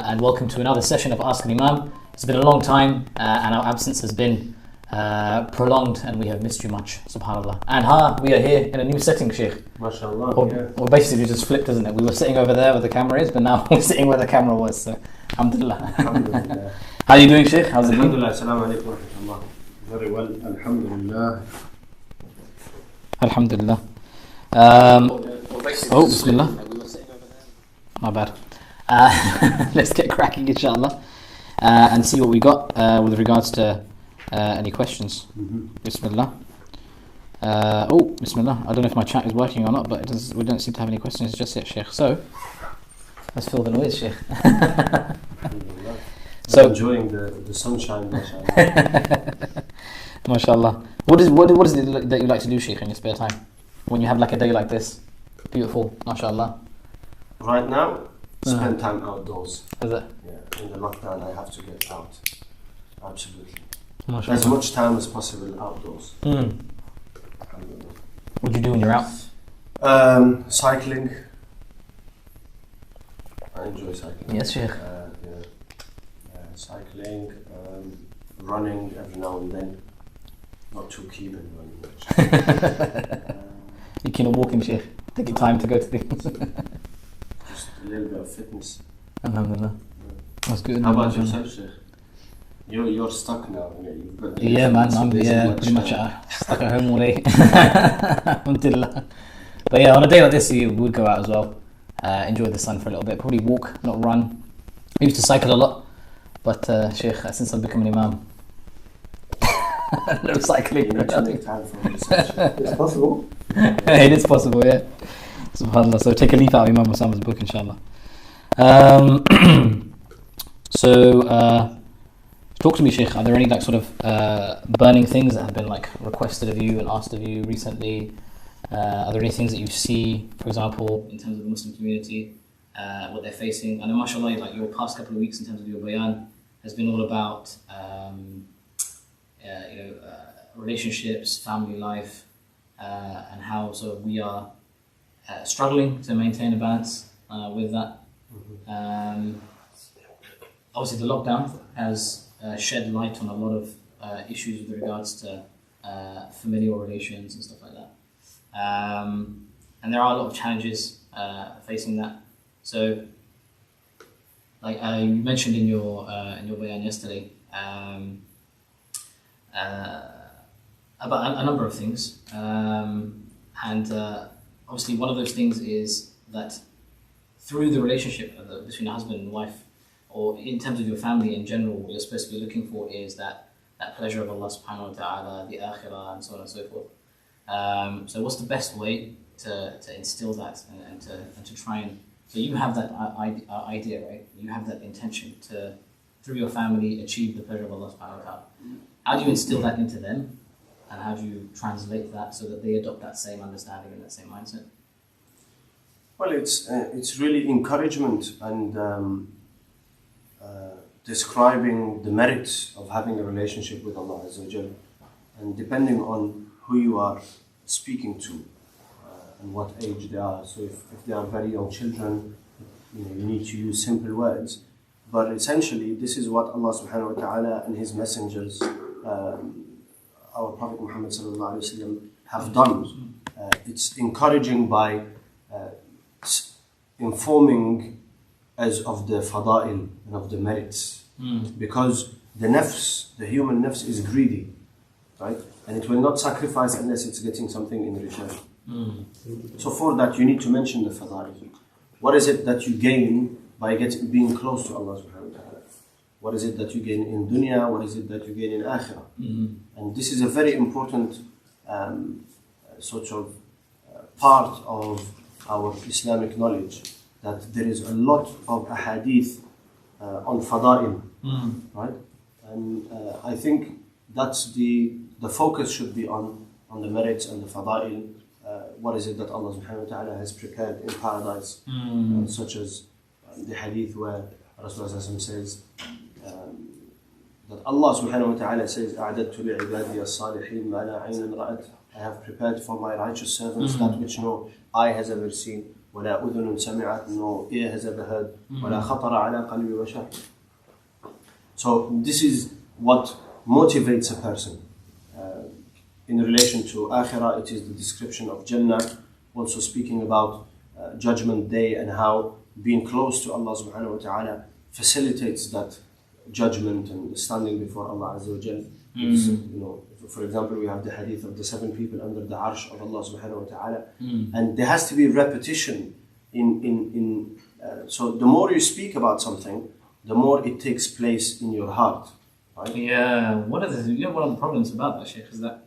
And welcome to another session of Ask an Imam. It's been a long time and our absence has been prolonged and we have missed you much, subhanAllah. And we are here in a new setting, Sheikh. MashaAllah. Or basically just flipped, isn't it? We were sitting over there where the camera is, but now we're sitting where the camera was, so alhamdulillah. Alhamdulillah. How are you doing, Sheikh? How's it been? Alhamdulillah. Assalamu alaikum wa rahmatullah. Very well, alhamdulillah. Alhamdulillah. Bismillah. My bad. Let's get cracking, inshallah, and see what we got with regards to any questions. Bismillah. Bismillah. I don't know if my chat is working or not, but we don't seem to have any questions just yet, Sheikh. So, let's fill the noise, Sheikh. So enjoying the sunshine, mashallah. MashaAllah. What is it that you like to do, Sheikh, in your spare time? When you have like a day like this? Beautiful, mashallah. Right now, spend time outdoors. Is it? Yeah, in the lockdown I have to get out. Absolutely. MashaAllah. As much time as possible outdoors. What do you do when you're out? Cycling. I enjoy cycling. Yes, Sheikh. Cycling, running every now and then. Not too keen on running. You keen on walking, Sheikh? Take your time to go to things. Just a little bit of fitness. Alhamdulillah. That's good. How about yourself, Sheikh? You're stuck now. Yeah, man. I'm pretty much stuck at home all day. Alhamdulillah. But yeah, on a day like this, you would go out as well. Enjoy the sun for a little bit. Probably walk, not run. I used to cycle a lot, but Sheikh, since I've become an Imam, no cycling. You need to make time for research. It's possible. It is possible, yeah. SubhanAllah. So take a leaf out of Imam Osama's book, inshallah. Talk to me, Sheikh. Are there any like sort of burning things that have been like requested of you and asked of you recently? Are there any things that you see, for example, in terms of the Muslim community, what they're facing? I know, mashallah, like your past couple of weeks in terms of your bayan has been all about relationships, family life, and how sort of we are struggling to maintain a balance with that. Obviously, the lockdown has shed light on a lot of issues with regards to familial relations and stuff like that. And there are a lot of challenges facing that. So, like you mentioned in your bayan yesterday, about a number of things, and obviously one of those things is that through the relationship between a husband and wife, or in terms of your family in general, what you're supposed to be looking for is that pleasure of Allah subhanahu wa ta'ala, the akhirah, and so on and so forth. So what's the best way to instill that and to try and, so you have that idea, right? You have that intention to, through your family, achieve the pleasure of Allah subhanahu wa ta'ala. How do you instill that into them? And how do you translate that so that they adopt that same understanding and that same mindset? Well, it's really encouragement and describing the merits of having a relationship with Allah Azza wa Jal, and depending on who you are speaking to and what age they are. So if they are very young children, you need to use simple words. But essentially, this is what Allah Subhanahu wa Taala and His messengers, our Prophet Muhammad Sallallahu Alaihi Wasallam, have done. It's encouraging by informing us of the fada'il and of the merits, because the human nafs is greedy, right? And it will not sacrifice unless it's getting something in return. So for that, you need to mention the fada'il. What is it that you gain by being close to Allah subhanahu wa ta'ala? What is it that you gain in dunya? What is it that you gain in akhirah? And this is a very important sort of part of our Islamic knowledge, that there is a lot of ahadith on fada'il, right? And I think that's the focus should be on the merits and the fada'il. What is it that Allah subhanahu wa ta'ala has prepared in paradise, such as the hadith where Rasulullah says that Allah subhanahu wa ta'ala says, أَعْدَدْتُ لِعِبَادِيَ الصَّالِحِينَ مَا لَا عَيْنٌ رَأَتْ, I have prepared for my righteous servants that which no eye has ever seen, ولا أذن سمعت, no ear has ever heard, ولا خطر على قلب بشر. So this is what motivates a person. In relation to Akhirah, it is the description of Jannah, also speaking about Judgment Day and how being close to Allah subhanahu wa ta'ala facilitates that judgment and standing before Allah Azza wa Jal. You know, for example, we have the hadith of the 7 people under the arsh of Allah subhanahu wa ta'ala, and there has to be repetition so the more you speak about something, the more it takes place in your heart, right? Yeah, one of the problems about that, Sheikh, is that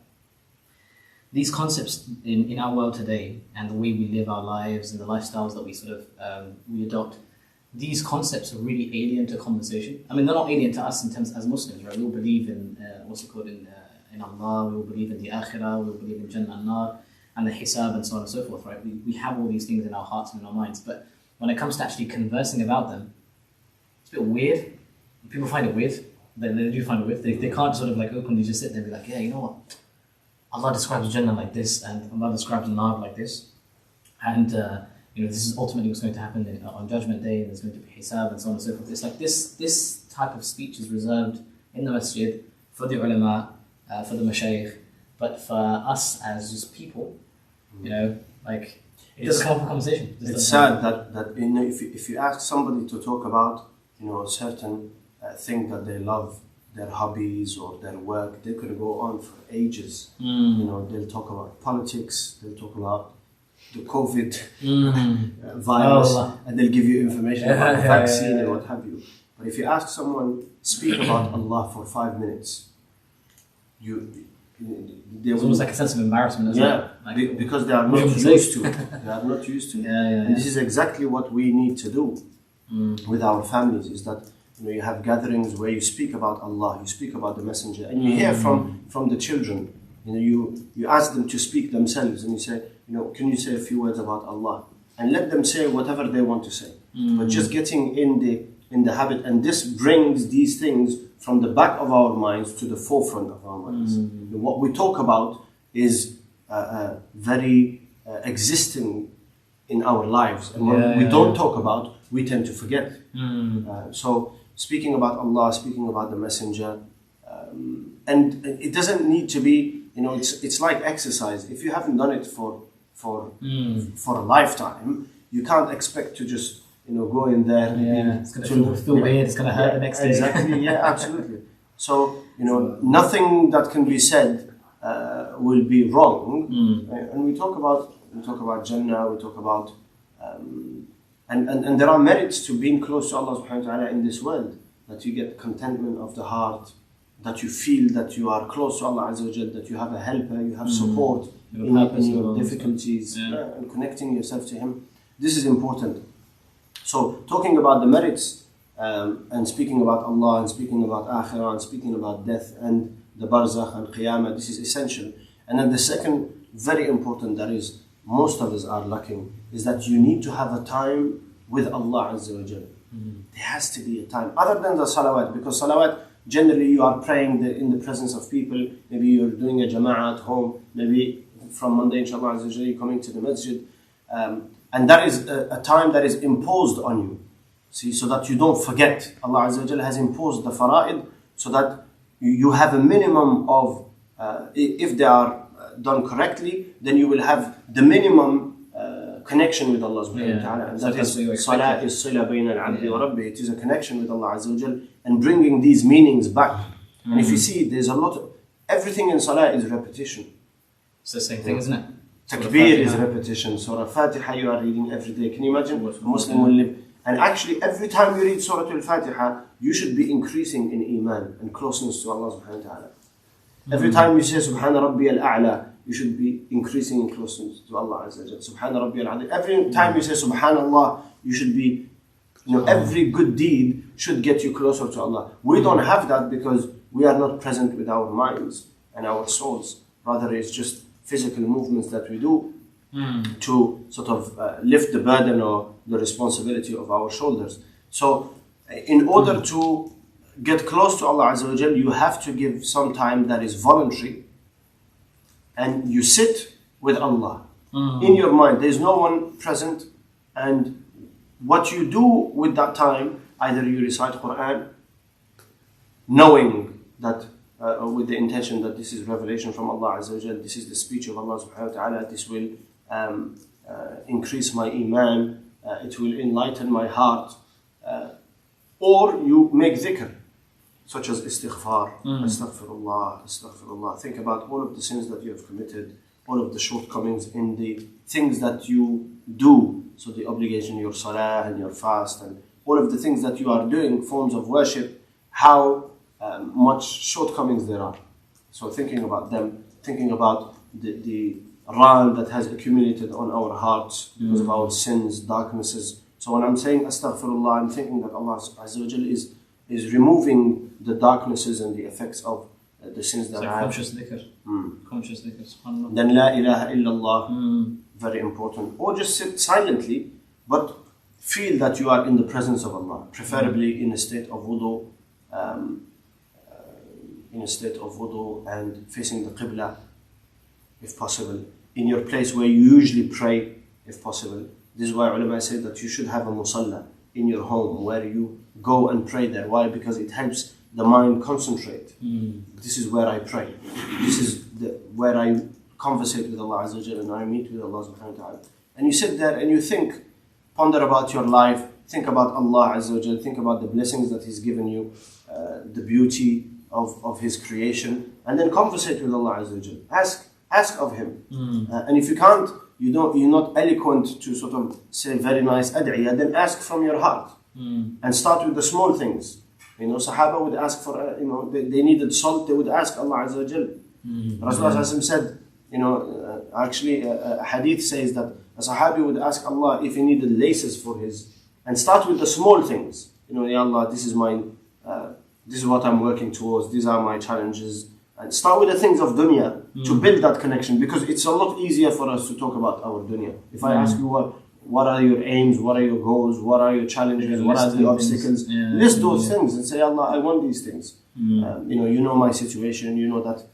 these concepts in our world today and the way we live our lives and the lifestyles that we sort of we adopt, these concepts are really alien to conversation. I mean, they're not alien to us in terms as Muslims, right? We all believe in in Allah, we all believe in the Akhirah, we all believe in Jannah and Nar and the Hisab and so on and so forth, right? We have all these things in our hearts and in our minds, but when it comes to actually conversing about them, it's a bit weird. People find it weird. They do find it weird. They can't sort of like openly just sit there and be like, yeah, you know what? Allah describes Jannah like this, and Allah describes Nar like this, and this is ultimately what's going to happen on Judgment Day, and there's going to be Hisab and so on and so forth. It's like this type of speech is reserved in the masjid for the ulama, for the mashayikh, but for us as just people, like it doesn't come up in conversation. It's sad that if you ask somebody to talk about a certain thing that they love, their hobbies or their work, they could go on for ages. They'll talk about politics, they'll talk about the COVID virus, and they'll give you information about the vaccine and what have you. But if you ask someone, speak about Allah for 5 minutes, it's almost like a sense of embarrassment, isn't it? Like, because they are not used to it. They are not used to it. And this is exactly what we need to do with our families, is that you have gatherings where you speak about Allah, you speak about the Messenger, and you hear from the children. You ask them to speak themselves, and you say, can you say a few words about Allah? And let them say whatever they want to say. But just getting in the habit, and this brings these things from the back of our minds to the forefront of our minds. What we talk about is very existing in our lives, and what we don't talk about, we tend to forget. So speaking about Allah, speaking about the Messenger, and it doesn't need to be, it's like exercise. If you haven't done it for a lifetime, you can't expect to just go in there. It's going to feel weird. It's going to hurt the next day. Exactly. Absolutely. So nothing that can be said will be wrong. And we talk about Jannah. We talk about and there are merits to being close to Allah subhanahu wa ta'ala in this world. That you get contentment of the heart, that you feel that you are close to Allah Azza wa Jal, that you have a helper, you have support in your difficulties, and connecting yourself to Him. This is important. So talking about the merits and speaking about Allah and speaking about Akhirah and speaking about death and the Barzakh and Qiyamah, this is essential. And then the second, very important, that is most of us are lacking, is that you need to have a time with Allah Azza wa Jal. There has to be a time, other than the salawat, because salawat, generally you are praying in the presence of people. Maybe you're doing a jama'ah at home, maybe from Monday, inshallah Azza wa Jal, you're coming to the masjid. And that is a time that is imposed on you. See, so that you don't forget. Allah Azza wa Jalla has imposed the fara'id so that you have a minimum of, if they are done correctly, then you will have the minimum connection with Allah subhanahu wa ta'ala. And that is salah is sila bayna al-abdi wa rabbi. It is a connection with Allah Azza wa Jalla and bringing these meanings back. And if you see, there's a lot of, everything in salah is repetition. It's the same thing, isn't it? Takbir is repetition. Surah Al Fatiha you are reading every day. Can you imagine? A Muslim will live. And actually, every time you read Surah Al Fatiha, you should be increasing in Iman and closeness to Allah subhanahu wa ta'ala. Every time you say Subhana Rabbi al-A'la, you should be increasing in closeness to Allah Azza wa Jalla. Subhana Rabbi al-Azim. Every time you say Subhanallah, you should be, every good deed should get you closer to Allah. We don't have that because we are not present with our minds and our souls. Rather, it's just physical movements that we do to sort of lift the burden or the responsibility of our shoulders. So in order to get close to Allah Azza wa Jal, you have to give some time that is voluntary, and you sit with Allah in your mind. There is no one present, And what you do with that time, either you recite Quran, knowing that, with the intention that this is revelation from Allah Azza wa Jal, this is the speech of Allah subhanahu wa ta'ala, this will increase my iman, it will enlighten my heart. Or you make dhikr, such as istighfar, astaghfirullah, astaghfirullah. Think about all of the sins that you have committed, all of the shortcomings in the things that you do. So the obligation, your salah and your fast, and all of the things that you are doing, forms of worship, how much shortcomings there are. So thinking about them, thinking about the ran that has accumulated on our hearts because of our sins, darknesses. So when I'm saying astaghfirullah, I'm thinking that Allah Azza wa Jal is removing the darknesses and the effects of the sins that I have. Conscious dhikr. Conscious dhikr, subhanAllah. Then la ilaha illallah, very important. Or just sit silently, but feel that you are in the presence of Allah, preferably in a state of wudu, and facing the qibla, if possible, in your place where you usually pray, if possible. This is why ulama say that you should have a musalla in your home where you go and pray there. Why? Because it helps the mind concentrate. This is where I pray. This is where I conversate with Allah Azza wa Jalla, and I meet with Allah subhanahu wa ta'ala. And you sit there and you think, ponder about your life, think about Allah Azza wa Jalla, think about the blessings that He's given you, the beauty of His creation, and then conversate with Allah Azza wa Jalla. Ask of Him. And if you can't, you're not eloquent to sort of say very nice ad'iyah, then ask from your heart. And start with the small things. Sahaba would ask for, they needed salt, they would ask Allah Azza wa Jal. Rasulullah said, actually a hadith says that a Sahabi would ask Allah if he needed laces for his, and start with the small things. Ya Allah, this is what I'm working towards, these are my challenges. And start with the things of dunya to build that connection, because it's a lot easier for us to talk about our dunya. If I ask you what are your aims, what are your goals, what are your challenges, what are the obstacles, list those things and say, Allah, I want these things. You know my situation, you know that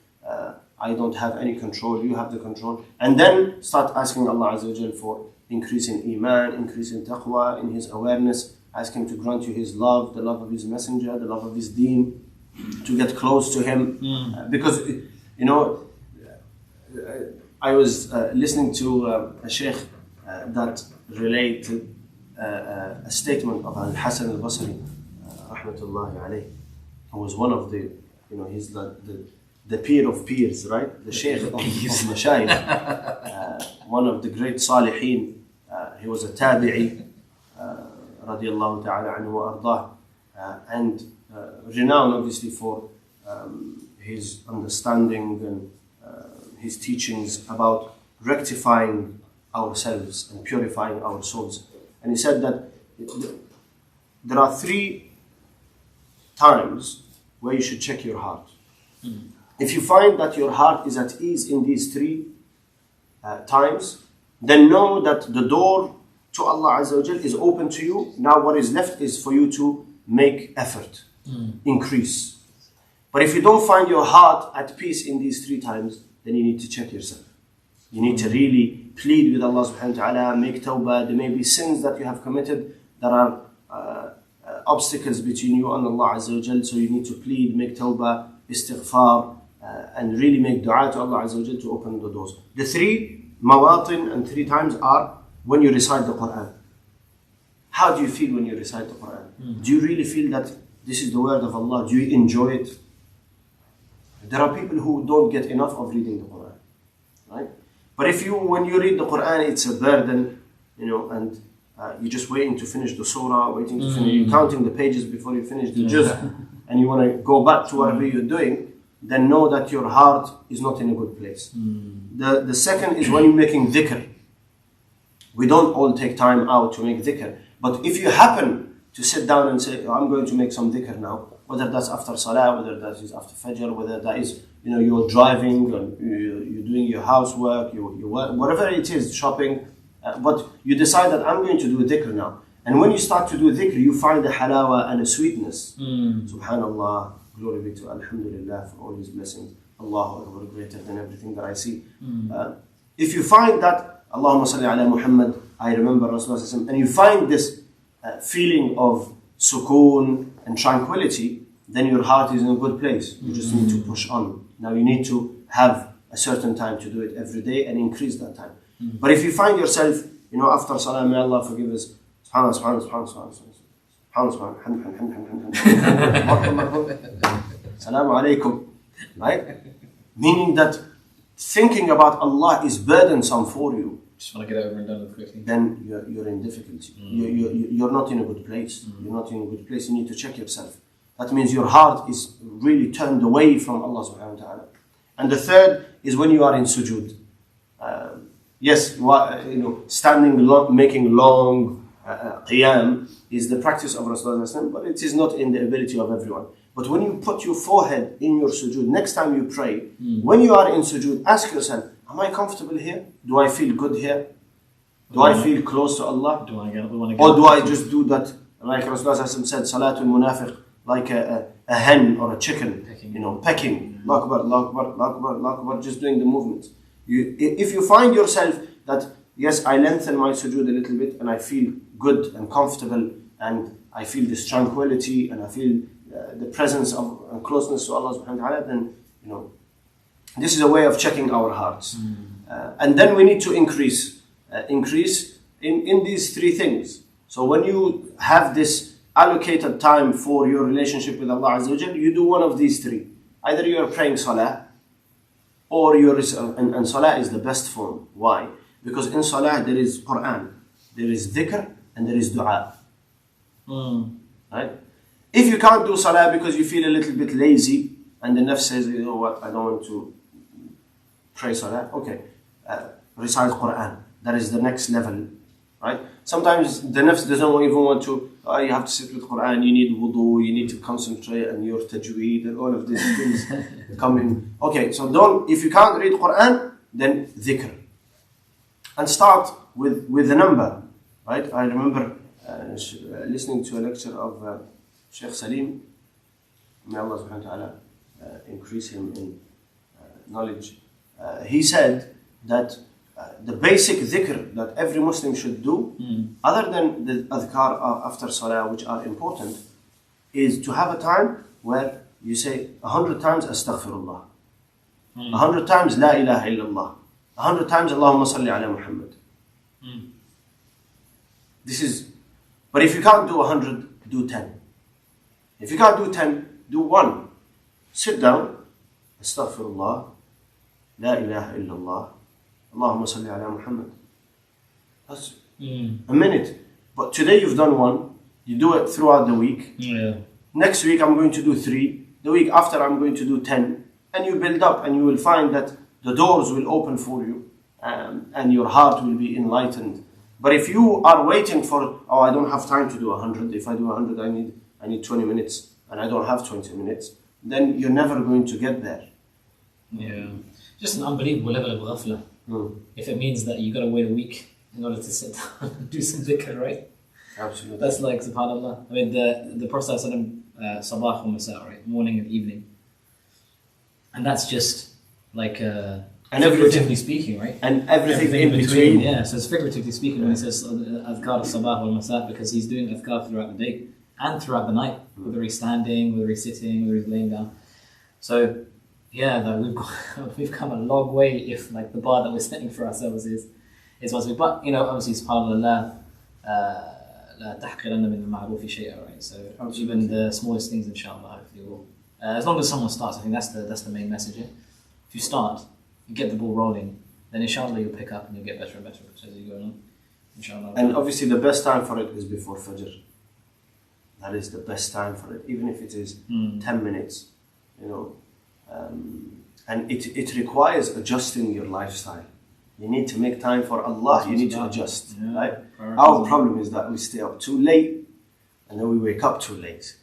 I don't have any control, you have the control. And then start asking Allah Azza wa Jal for increasing iman, increasing taqwa, in His awareness, ask Him to grant you His love, the love of His messenger, the love of His deen, to get close to Him. Because, I was listening to a sheikh that related a statement of Al-Hasan al-Basri, rahmatullahi alayh, who was one of the, he's the peer of peers, right? The sheikh of mashayikh, one of the great salihin. He was a tabi'i, radiyallahu ta'ala anhu wa ardah, and renowned obviously for his understanding and his teachings about rectifying ourselves and purifying our souls. And he said that there are 3 times where you should check your heart. If you find that your heart is at ease in these 3 times, then know that the door to Allah Azza wa Jal is open to you. Now what is left is for you to make effort, increase. But if you don't find your heart at peace in these 3 times, then you need to check yourself. You need to really plead with Allah subhanahu wa ta'ala, make tawbah. There may be sins that you have committed that are obstacles between you and Allah Azza wa Jal. So you need to plead, make tawbah, istighfar, and really make dua to Allah Azza wa Jal to open the doors. The 3 mawatin and 3 times are when you recite the Quran. How do you feel when you recite the Quran? Do you really feel that this is the word of Allah? Do you enjoy it? There are people who don't get enough of reading the Quran, right? But when you read the Quran, it's a burden, and you're just waiting to finish the surah, waiting to finish, you're counting the pages before you finish the juz, and you want to go back to whatever you're doing, then know that your heart is not in a good place. The second is when you're making dhikr. We don't all take time out to make dhikr, but if you happen to sit down and say, I'm going to make some dhikr now, whether that's after salah, whether that is after fajr, whether that is, you're driving, or you're doing your housework, whatever it is, shopping, but you decide that I'm going to do dhikr now. And when you start to do dhikr, you find a halawa and a sweetness. Subhanallah, glory be to Alhamdulillah for all His blessings. Allahu Akbar, greater than everything that I see. If you find that Allahumma salli ala Muhammad, I remember Rasulullah, and you find this feeling of sukoon and tranquility, then your heart is in a good place. You just need to push on. Now you need to have a certain time to do it every day and increase that time. But if you find yourself, after salah, may Allah forgive us, subhanallah, subhanallah, subhanallah, subhanallah, subhanallah, subhanallah, Assalamu alaikum, right? Meaning that thinking about Allah is burdensome for you. Just want to get over and done with quickly. Then you're in difficulty. You're not in a good place. You're not in a good place. You need to check yourself. That means your heart is really turned away from Allah subhanahu wa ta'ala. And the third is when you are in sujood. Yes, standing long, making long qiyam is the practice of Rasulullah, but it is not in the ability of everyone. But when you put your forehead in your sujood, next time you pray, when you are in sujood, ask yourself, am I comfortable here? Do I feel good here? Do I feel close to Allah? Or do I just do that, like Rasulullah said, Salatul Munafiq, like a hen or a chicken, pecking, Allah Akbar, Allah Akbar, Allah Akbar, Allah Akbar, just doing the movement. If you find yourself that, yes, I lengthen my sujood a little bit and I feel good and comfortable and I feel this tranquility and I feel the presence of and closeness to Allah subhanahu wa ta'ala, then, this is a way of checking our hearts. And then we need to increase in these three things. So when you have this allocated time for your relationship with Allah Azza wa Jal, you do one of these three. Either you are praying salah, or and salah is the best form. Why? Because in salah there is Quran, there is dhikr, and there is dua. Right? If you can't do salah because you feel a little bit lazy, and the nafs says, you know what, I don't want to pray salah, okay, recite Quran. That is the next level. Right? Sometimes the nafs doesn't even want to, you have to sit with Quran, you need wudu, you need to concentrate on your tajweed and all of these things come in. Okay, so if you can't read Quran, then dhikr. And start with the number. Right? I remember listening to a lecture of Sheikh Salim, may Allah subhanahu wa ta'ala increase him in knowledge. He said that the basic dhikr that every Muslim should do, other than the adhkar after salah, which are important, is to have a time where you say 100 times astaghfirullah, 100 times la ilaha illallah, 100 times Allahumma salli ala Muhammad. But if you can't do 100, do 10. If you can't do 10, do 1. Sit down, astaghfirullah, la ilaha illallah, Allahumma salli ala Muhammad. That's a minute. But today you've done 1. You do it throughout the week. Next week I'm going to do 3. The week after I'm going to do 10. And you build up and you will find that the doors will open for you and your heart will be enlightened. But if you are waiting for, I don't have time to do 100. If I do 100, I need 20 minutes and I don't have 20 minutes. Then you're never going to get there. Yeah. Just an unbelievable level of ghafla. If it means that you got to wait a week in order to sit down and do some dhikr, right? Absolutely. That's like, subhanAllah. I mean, the Prophet sabah wa masa, right? Morning and evening. And that's just like, figuratively speaking, right? And everything in between. Yeah, so it's figuratively speaking when he says adhkar sabah wal masa, because he's doing adhkar throughout the day and throughout the night, whether he's standing, whether he's sitting, whether he's laying down. So, yeah, we've come a long way if like the bar that we're setting for ourselves is once we, but obviously subhanAllah, la tahqiranna min al-ma'rufi shay'a, right? So even the smallest things, inshallah, hopefully will. As long as someone starts, I think that's the main message here. If you start, you get the ball rolling, then inshallah you'll pick up and you'll get better and better as you go along. Inshallah. And obviously the best time for it is before Fajr. That is the best time for it, even if it is 10 minutes, and it requires adjusting your lifestyle. You need to make time for Allah. You need to adjust, right? Our problem is that we stay up too late and then we wake up too late.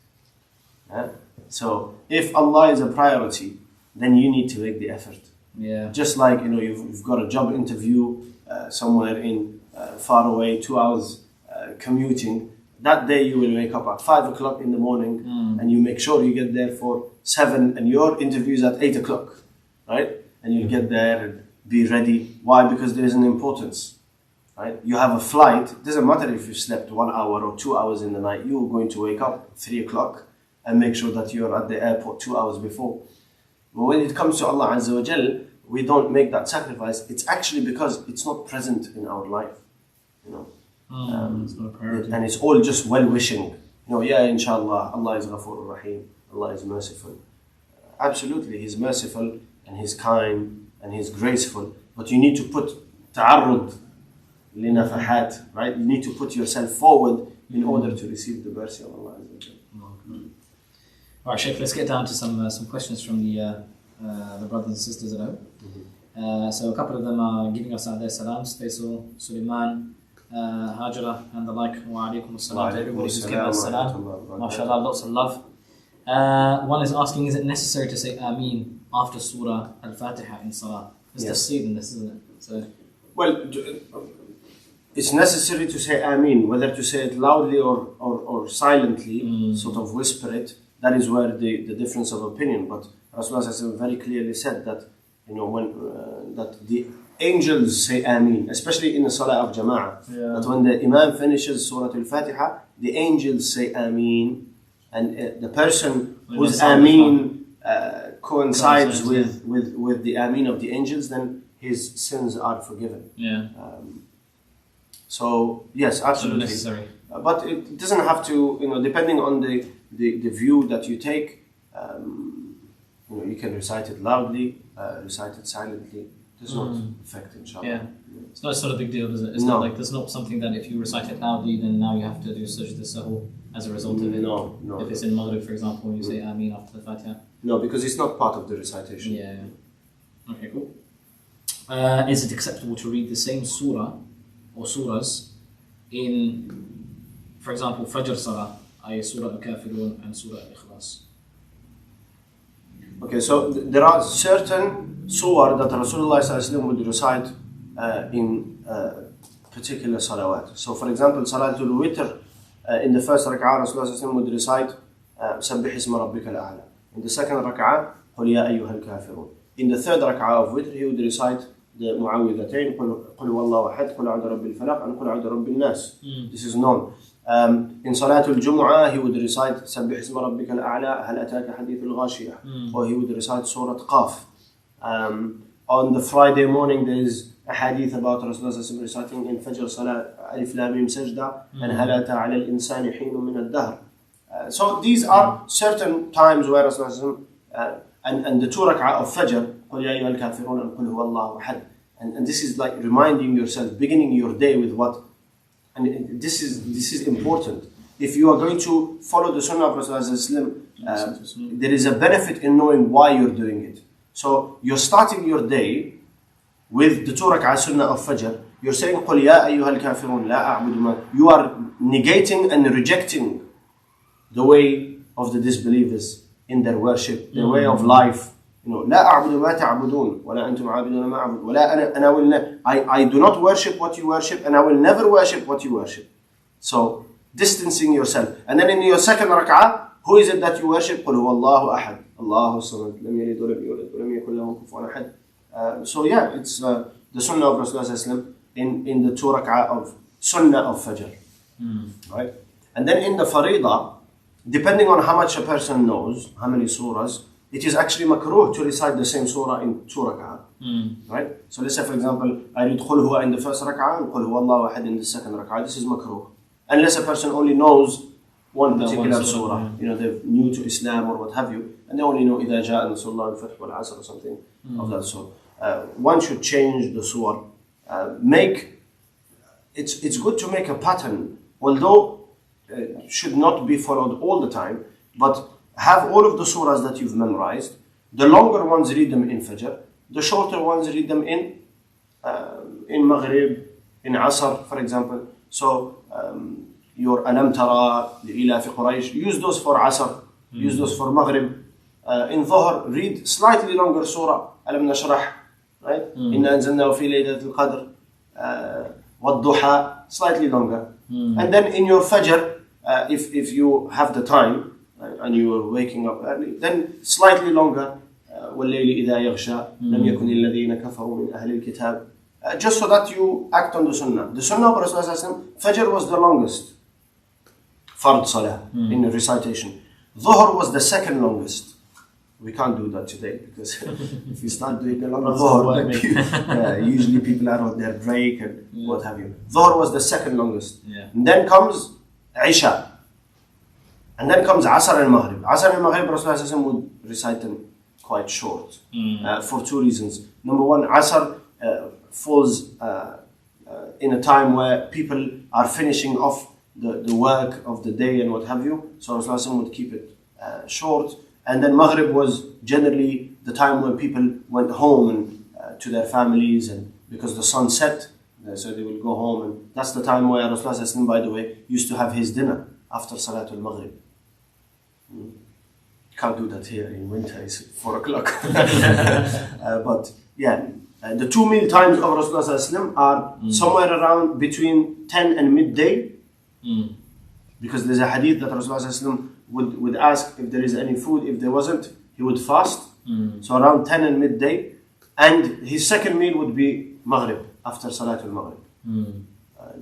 Yeah? So if Allah is a priority, then you need to make the effort. Yeah. Just like you've got a job interview somewhere in far away, 2 hours commuting. That day you will wake up at 5 o'clock in the morning and you make sure you get there for 7 and your interview is at 8 o'clock, right? And you get there and be ready. Why? Because there is an importance. right? You have a flight. It doesn't matter if you slept 1 hour or 2 hours in the night. You're going to wake up 3 o'clock and make sure that you're at the airport 2 hours before. But when it comes to Allah Azza wa Jal, we don't make that sacrifice. It's actually because it's not present in our life, you know. It's not a priority. And it's all just well-wishing. You know, yeah, inshallah, Allah is Ghafur Rahim. Allah is merciful. Absolutely, He's merciful and He's kind and He's graceful. But you need to put ta'arrud linafahat, right? You need to put yourself forward in order to receive the mercy of Allah Azza wa Jal. All right, Sheikh, let's get down to some questions from the brothers and sisters at home. So a couple of them are giving us their salams. Faisal, Suleiman, Hajra and the like. Wa alaikum assalam to everybody who's given us salam. MashaAllah, lots of love. One is asking, is it necessary to say Aameen after Surah Al Fatiha in Salah? There's tafsir in this, isn't it? So, well, it's necessary to say Aameen, whether to say it loudly or silently, sort of whisper it. That is where the difference of opinion. But Rasulullah very clearly said that, you know, when that the angels say Aameen, especially in the Salah of Jama'ah. That when the Imam finishes Surah Al Fatiha, the angels say Aameen, and the person whose Aameen coincides with the Aameen of the angels, then his sins are forgiven. So yes, absolutely necessary. But it doesn't have to, you know, depending on the view that you take, you know, you can recite it loudly, recite it silently. It does not affect, inshallah. Yeah. It's not a big deal, is it? It's not like, there's not something that if you recite it loudly, then now you have to do sajda sahu as a result of it. No. If it's in Maghrib, for example, when you say Aameen after the Fatiha. No, because it's not part of the recitation. Yeah. Okay, cool. Is it acceptable to read the same surah or surahs in, for example, Fajr Salah, i.e. Surah Al-Kafiroon and Surah Al-Ikhlaas? Okay, so there are certain surah that Rasulullah would recite in particular salawat. So for example, Salatul Witr, in the first raka'ah, Rasulullah would recite Sabbih isma rabbika al-a'la. In the second raka'ah, Qul ya ayyuha al-Kafiroon. In the third raka'ah of Witr, he would recite the Mu'awwidhatayn, Qul huwallahu ahad, Qul a'udhu rabbil falaq, and Qul a'udhu rabbil nas. This is known. In Salatul Jumu'ah, he would recite Sabbih isma rabbika al-a'la, Hal ataka hadith al-ghashiyah. Or he would recite Surah Qaf. On the Friday morning, there is a hadith about Rasulullah reciting in Fajr Salah, Alif Lam Mim Sajda, and Hal ata 'ala al-insani hinun min ad-dahr. So these are certain times where Rasulullah and the 2 rak'ah of Fajr, قُلْ يَا أَيُّهَا الْكَافِرُونَ and قُلْ هُوَ اللَّهُ أَحَدٌ. And this is like reminding yourself, beginning your day with what, and this is important. If you are going to follow the Sunnah of Rasulullah, there is a benefit in knowing why you're doing it. So you're starting your day with the 2 rak'ah Sunnah of Fajr. You're saying قُلْ يَا أَيُّهَا الْكَافِرُونَ لَا أَعْبُدُ مَا. You are negating and rejecting the way of the disbelievers in their worship, their way of life. You know, لا أعبد ما تعبدون ولا أنتم عابدون ما أعبد ولا أنا will I do not worship what you worship, and I will never worship what you worship. So distancing yourself. And then in your second rak'ah, who is it that you worship? قل هو الله أحد الله الصمد لم يلد ولم يولد ولم يكن له كفوا أحد. So yeah, it's the Sunnah of Rasulullah in the 2 rak'ah of Sunnah of Fajr. Right? And then in the Faridah, depending on how much a person knows, how many surahs, it is actually makruh to recite the same surah in 2 rak'ah. Right? So let's say, for example, I read Qul Huwa in the first rak'ah and Qul Huwa Allahu Ahad in the second rak'ah. This is makruh. Unless a person only knows one particular surah, you know, they're new to Islam or what have you, and they only know إِذَا جَاءَ نَصْرُ اللَّهِ وَالْفَتْحُ وَالْعَصْرُ or something of that sort. One should change the surah. It's good to make a pattern, although it should not be followed all the time, but have all of the surahs that you've memorized. The longer ones, read them in Fajr. The shorter ones, read them in Maghrib, in Asr, for example. So your Alam Tara, Ila fi Quraysh, use those for Asr, use those for Maghrib. In Dhuhr, read slightly longer surah, Alam Nashrah, right? Inna anzalnahu fi laylatil qadr, Wad-Duha, slightly longer. And then in your Fajr, if you have the time, and you are waking up early, then slightly longer. وَاللَّيْلِ إِذَا يَغْشَى لَمْ يَكُنِ الَّذِينَ كَفَرُوا مِنْ أَهْلِ الْكِتَابِ just so that you act on the sunnah. The sunnah of Rasulullah, Fajr was the longest Fard Salah in the recitation. Dhuhr was the second longest. We can't do that today because if you start doing a long Dhuhr, usually people are on their break and what have you. Dhuhr was the second longest. And then comes Isha. And then comes Asr and Maghrib. Asr and Maghrib, Rasulullah would recite them quite short for two reasons. Number one, Asr falls in a time where people are finishing off the work of the day and what have you. So Rasulullah would keep it short. And then Maghrib was generally the time when people went home and to their families, and because the sun set, so they will go home. And that's the time where Rasulullah, by the way, used to have his dinner after Salatul Maghrib. Can't do that here in winter, it's 4 o'clock. But yeah, the two meal times of Rasulullah are somewhere around between 10 and midday. Because there's a hadith that Rasulullah would ask if there is any food. If there wasn't, he would fast. So around 10 and midday. And his second meal would be Maghrib, after Salatul Maghrib.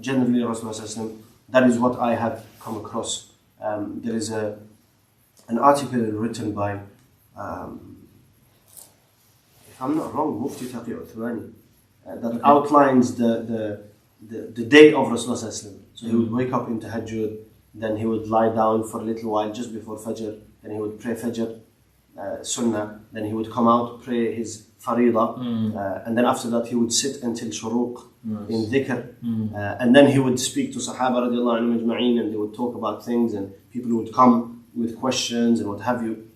Generally, Rasulullah, that is what I have come across. There is an article written by, if I'm not wrong, Mufti Taqi Uthmani, that outlines the day of Rasulullah. So he would wake up in Tahajjud, then he would lie down for a little while just before Fajr, then he would pray Fajr, Sunnah, then he would come out, pray his Faridah, and then after that he would sit until Shuruq in Dhikr, and then he would speak to Sahaba radiallahu anhum ajma'een, and they would talk about things, and people would come with questions and what have you.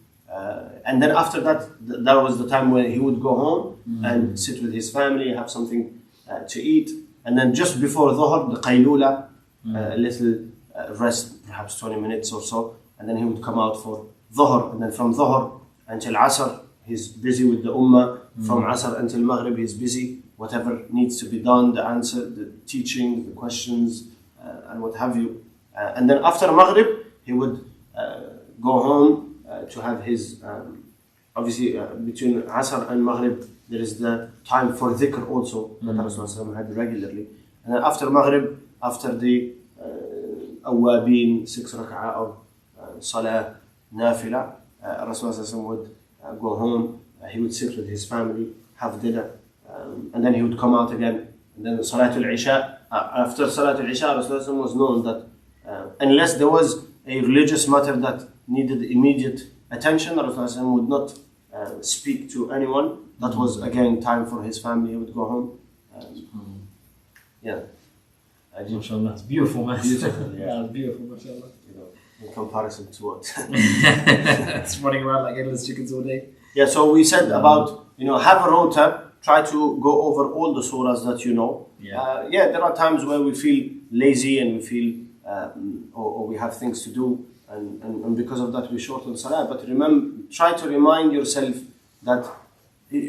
And then after that, that was the time where he would go home and sit with his family, have something to eat. And then just before Dhuhr, the Qaylula, a little rest, perhaps 20 minutes or so. And then he would come out for Dhuhr. And then from Dhuhr until Asr, he's busy with the Ummah. From Asr until Maghrib, he's busy. Whatever needs to be done, the answer, the teaching, the questions, and what have you. And then after Maghrib, he would go home to have his, obviously between Asr and Maghrib, there is the time for dhikr also that Rasulullah had regularly. And then after Maghrib, after the Awwabin, 6 raka'h of Salah, Nafila, Rasulullah would go home, he would sit with his family, have dinner, and then he would come out again. And then Salatul Isha, after Salatul Isha, Rasulullah was known that unless there was a religious matter that needed immediate attention, Rasulullah would not speak to anyone. That was again time for his family. He would go home. Yeah. MashaAllah, it's beautiful, man. Beautiful, yeah, it's beautiful, MashaAllah. In comparison to what? It's running around like endless chickens all day. Yeah, so we said about, have a rota, try to go over all the surahs that you know. There are times where we feel lazy and we feel, or we have things to do, and because of that we shorten salah. But try to remind yourself that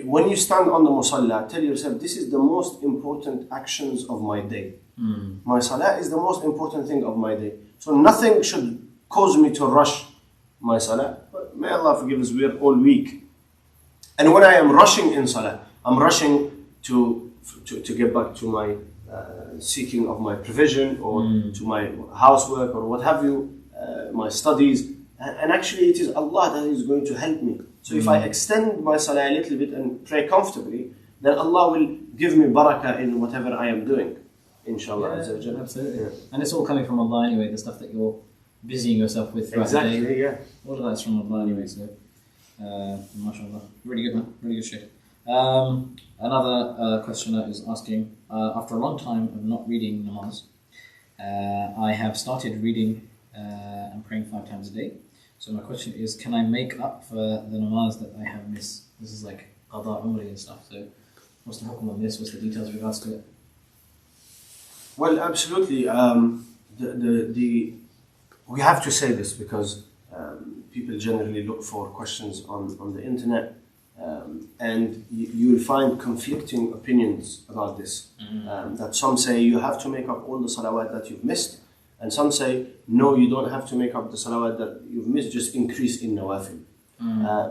when you stand on the musalla, tell yourself, this is the most important actions of my day. My salah is the most important thing of my day. So nothing should cause me to rush my salah. But may Allah forgive us, we are all weak. And when I am rushing in salah, I'm rushing to get back to my seeking of my provision, or to my housework, or what have you, my studies. And actually it is Allah that is going to help me. So if I extend my salah a little bit and pray comfortably, then Allah will give me barakah in whatever I am doing. Inshallah. Absolutely. Yeah. And it's all coming from Allah anyway, the stuff that you're busying yourself with throughout the day. Yeah. All of that's from Allah anyway, so mashallah. Really good, man. Really good shit. Another questioner is asking, after a long time of not reading namaz, I have started reading and praying 5 times a day. So my question is, can I make up for the namaz that I have missed? This is like qada umri and stuff. So what's the hukum on this? What's the details in regards to it? Well, absolutely. We have to say this because people generally look for questions on the internet, and you will find conflicting opinions about this. That some say you have to make up all the salawat that you've missed, and some say no, you don't have to make up the salawat that you've missed, just increase in nawafil.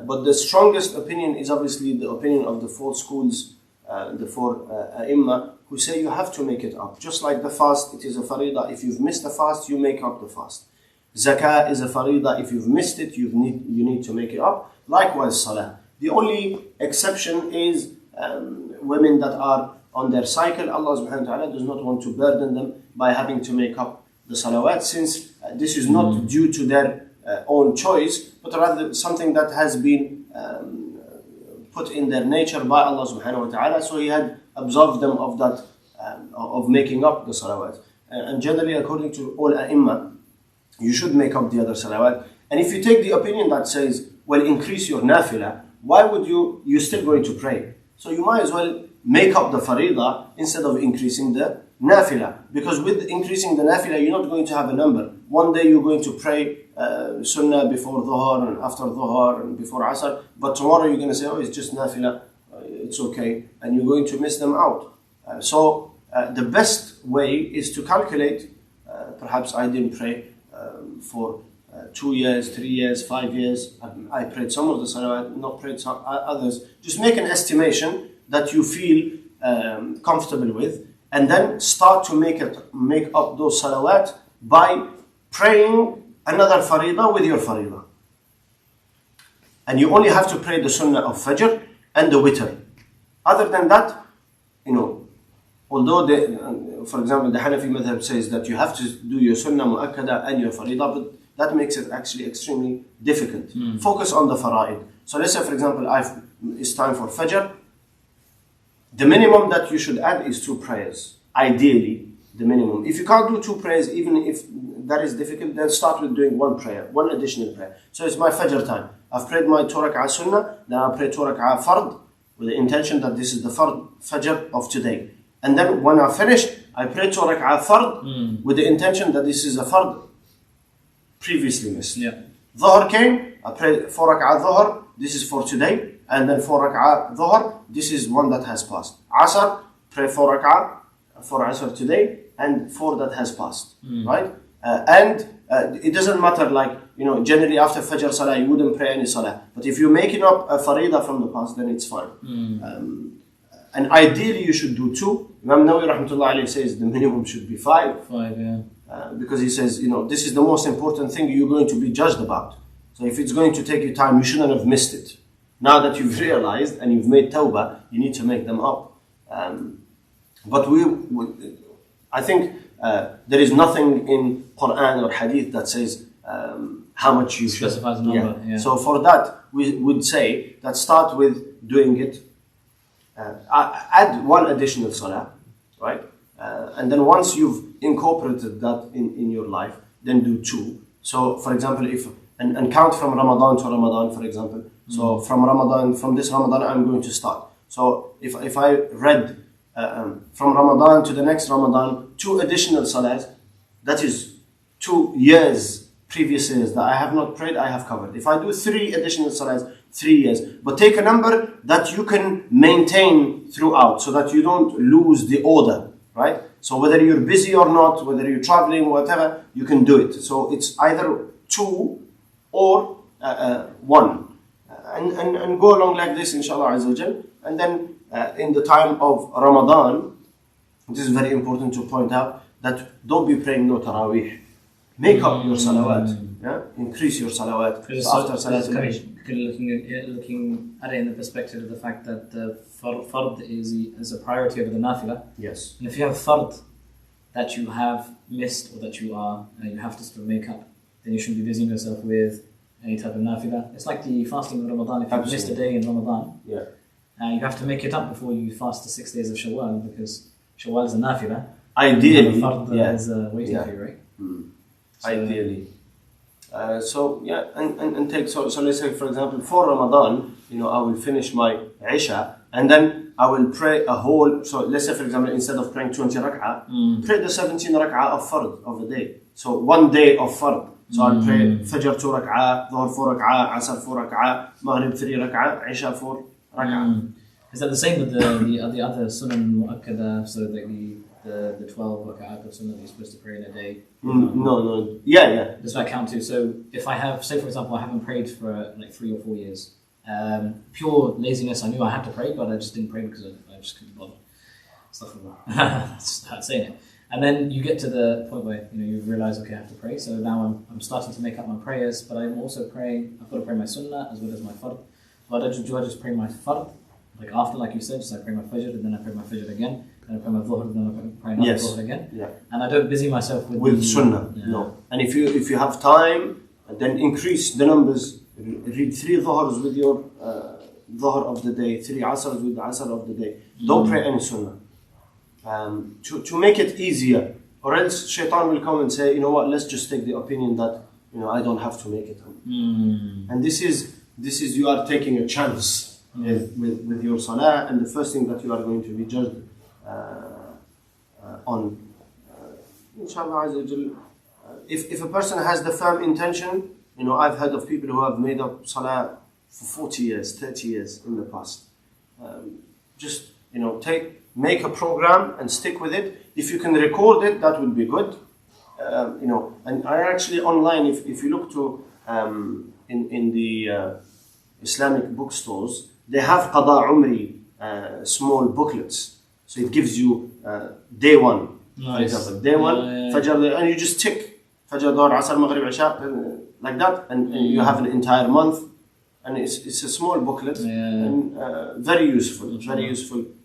But the strongest opinion is obviously the opinion of the 4 schools, the 4 ai who say you have to make it up. Just like the fast, it is a faridah. If you've missed the fast, you make up the fast. Zakah is a faridah. If you've missed it, you need to make it up. Likewise, salah. The only exception is women that are on their cycle. Allah subhanahu wa ta'ala does not want to burden them by having to make up the salawat, since this is not due to their own choice, but rather something that has been put in their nature by Allah subhanahu wa ta'ala. So He had absolved them of that, of making up the salawat. And generally, according to all Aameen, you should make up the other salawat. And if you take the opinion that says, well, increase your nafilah, why would you're still going to pray? So you might as well make up the faridah instead of increasing the nafilah. Because with increasing the nafilah, you're not going to have a number. One day you're going to pray sunnah before dhuhr and after dhuhr and before asr. But tomorrow you're going to say, oh, it's just nafilah, it's okay. And you're going to miss them out. So the best way is to calculate. Perhaps I didn't pray for 2 years, 3 years, 5 years. I prayed some of the salawat, not prayed some others. Just make an estimation that you feel comfortable with, and then start to make up those salawat by praying another faridah with your faridah. And you only have to pray the sunnah of Fajr and the witr. Other than that, although for example the Hanafi madhab says that you have to do your sunnah mu'akkada and your faridah, but that makes it actually extremely difficult. Focus on the fara'id. So let's say, for example, it's time for Fajr. The minimum that you should add is 2 prayers. Ideally, the minimum. If you can't do 2 prayers, even if that is difficult, then start with doing 1 prayer, 1 additional prayer. So it's my Fajr time. I've prayed my 2 raka'ah sunnah, then I'll pray 2 raka'ah fard, with the intention that this is the Fajr of today. And then when I finish, I pray 2 raka'ah fard, with the intention that this is a fard previously missed. Dhuhr came, I prayed 4 raka'ah dhuhr, this is for today, and then 4 raka'ah dhuhr, this is one that has passed. Asr, pray 4 raka'ah for Asr today, and 4 that has passed, right? It doesn't matter, like, generally after Fajr Salah, you wouldn't pray any Salah. But if you're making up a faridah from the past, then it's fine. And ideally you should do 2. Imam Nawawi rahmatullah alayhi says the minimum should be 5. 5, yeah. Because he says, this is the most important thing you're going to be judged about. So if it's going to take you time, you shouldn't have missed it. Now that you've realized and you've made tawbah, you need to make them up. But I think there is nothing in Quran or Hadith that says how much you should. Specifies the number. Yeah. So for that, we would say that start with doing it. Add 1 additional salah, right? And then once you've incorporated that in your life, then do 2. So for example, and count from Ramadan to Ramadan, for example. So from this Ramadan, I'm going to start. So if I read from Ramadan to the next Ramadan, 2 additional salahs, that is 2 years, previous years that I have not prayed, I have covered. If I do 3 additional salahs, 3 years. But take a number that you can maintain throughout, so that you don't lose the order, right? So whether you're busy or not, whether you're traveling, whatever, you can do it. So it's either 2 or 1. And go along like this, inshallah azza wa jal. And then in the time of Ramadan, this is very important to point out, that don't be praying no tarawih. Make up your salawat. Yeah? Increase your salawat. So after salat, looking at it in the perspective of the fact that the fard is a priority over the nafilah. Yes. And if you have fard that you have missed, or that you have to sort of make up, then you shouldn't be busying yourself with any type of nafilah. It's like the fasting of Ramadan. If you missed a day in Ramadan, you have to make it up before you fast the 6 days of Shawwal, because Shawwal is a nafilah. Ideally, fard is waiting for you, right? So, ideally. And take, so let's say, for example, for Ramadan, I will finish my Isha, and then I will pray a whole, so let's say, for example, instead of praying 20 rak'ah, pray the 17 rak'ah of fard of the day. So 1 day of fard. So I'll pray Fajr 2 rak'ah, Dhuhr 4 rak'ah, Asr 4 rak'ah, Maghrib 3 rak'ah, Isha 4 rak'ah. Is that the same with the other sunan mu'akkada, so the 12 rak'ah of sunnah that you're supposed to pray in a day? No. Yeah. Does that count too? So if I have, say for example, I haven't prayed for like 3 or 4 years, pure laziness, I knew I had to pray, but I just didn't pray because I just couldn't bother. Astaghfirullah. Start saying it. And then you get to the point where you realise, okay, I have to pray. So now I'm starting to make up my prayers, but I'm also praying. I've got to pray my sunnah as well as my fard. But do I just pray my fard? Like after, like you said, just I pray my fajr, and then I pray my fajr again, then I pray my dhuhr, and then I pray another dhuhr again. Yeah. And I don't busy myself with sunnah. Yeah. No. And if you have time, then increase the numbers. Read 3 dhuhrs with your dhuhr of the day, 3 asrs with the asr of the day. Don't pray any sunnah. To make it easier, or else shaitan will come and say, you know what, let's just take the opinion that I don't have to make it. And this is you are taking a chance with your salah, and the first thing that you are going to be judged on. Inshallah Azza wa Jal, if a person has the firm intention, I've heard of people who have made up salah for 40 years, 30 years in the past. Just make a program and stick with it. If you can record it, that would be good. And I actually online, if you look to in the Islamic bookstores, they have Qada Umri small booklets. So it gives you day one, for example, day one, Fajr, and you just tick Fajr, Dhuhr, Asr, Maghrib, Isha, like that, and you have an entire month. And it's a small booklet, and very useful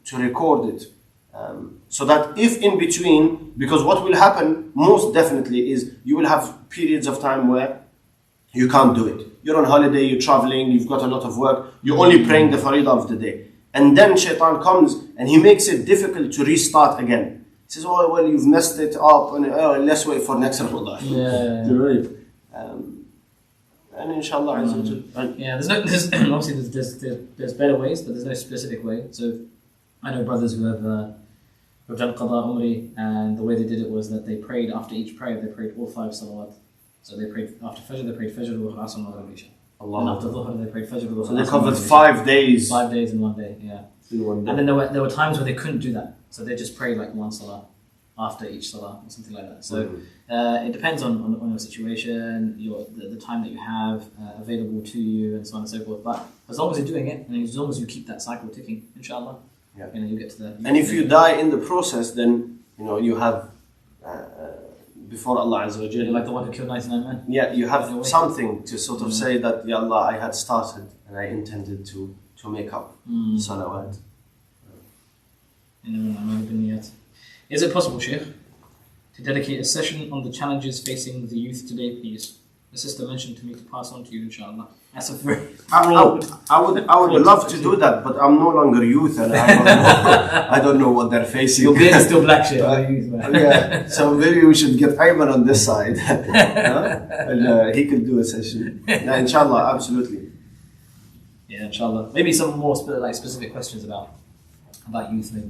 to record it. So that if in between, because what will happen most definitely is you will have periods of time where you can't do it. You're on holiday, you're traveling, you've got a lot of work, you're only praying the faridah of the day. And then shaitan comes and he makes it difficult to restart again. He says, oh, well, you've messed it up, and let's wait for next Ramadan. And inshallah, obviously there's better ways, but there's no specific way. So I know brothers who have done Qada Umri, and the way they did it was that they prayed after each prayer, they prayed all 5 salawat. So they prayed after Fajr, they prayed Fajr, Dhuhr, Asr, Maghrib, Isha. And after Dhuhr, they prayed Fajr, Dhuhr, so they covered 5 days. 5 days in one day, yeah. And then there were times where they couldn't do that. So they just prayed like one salah after each salah or something like that. So it depends on your situation, the time that you have available to you, and so on and so forth. But as long as you're doing it, and as long as you keep that cycle ticking, inshallah, you get to that. And if you die in the process, then you have before Allah Azza wa Jalla, like the one who killed 99 men. Yeah, you have something to sort of say that, Ya Allah, I had started and I intended to make up salawat. Is it possible, Sheikh, to dedicate a session on the challenges facing the youth today, please? The sister mentioned to me to pass on to you, inshallah. That's a very I would love to do that, but I'm no longer youth, and I don't know what they're facing. Your beard is still black, Sheikh. Youth, man. Yeah, so maybe we should get Ayman on this side, and he could do a session. Yeah, inshallah, absolutely. Yeah, inshallah. Maybe some more specific questions about youth. Maybe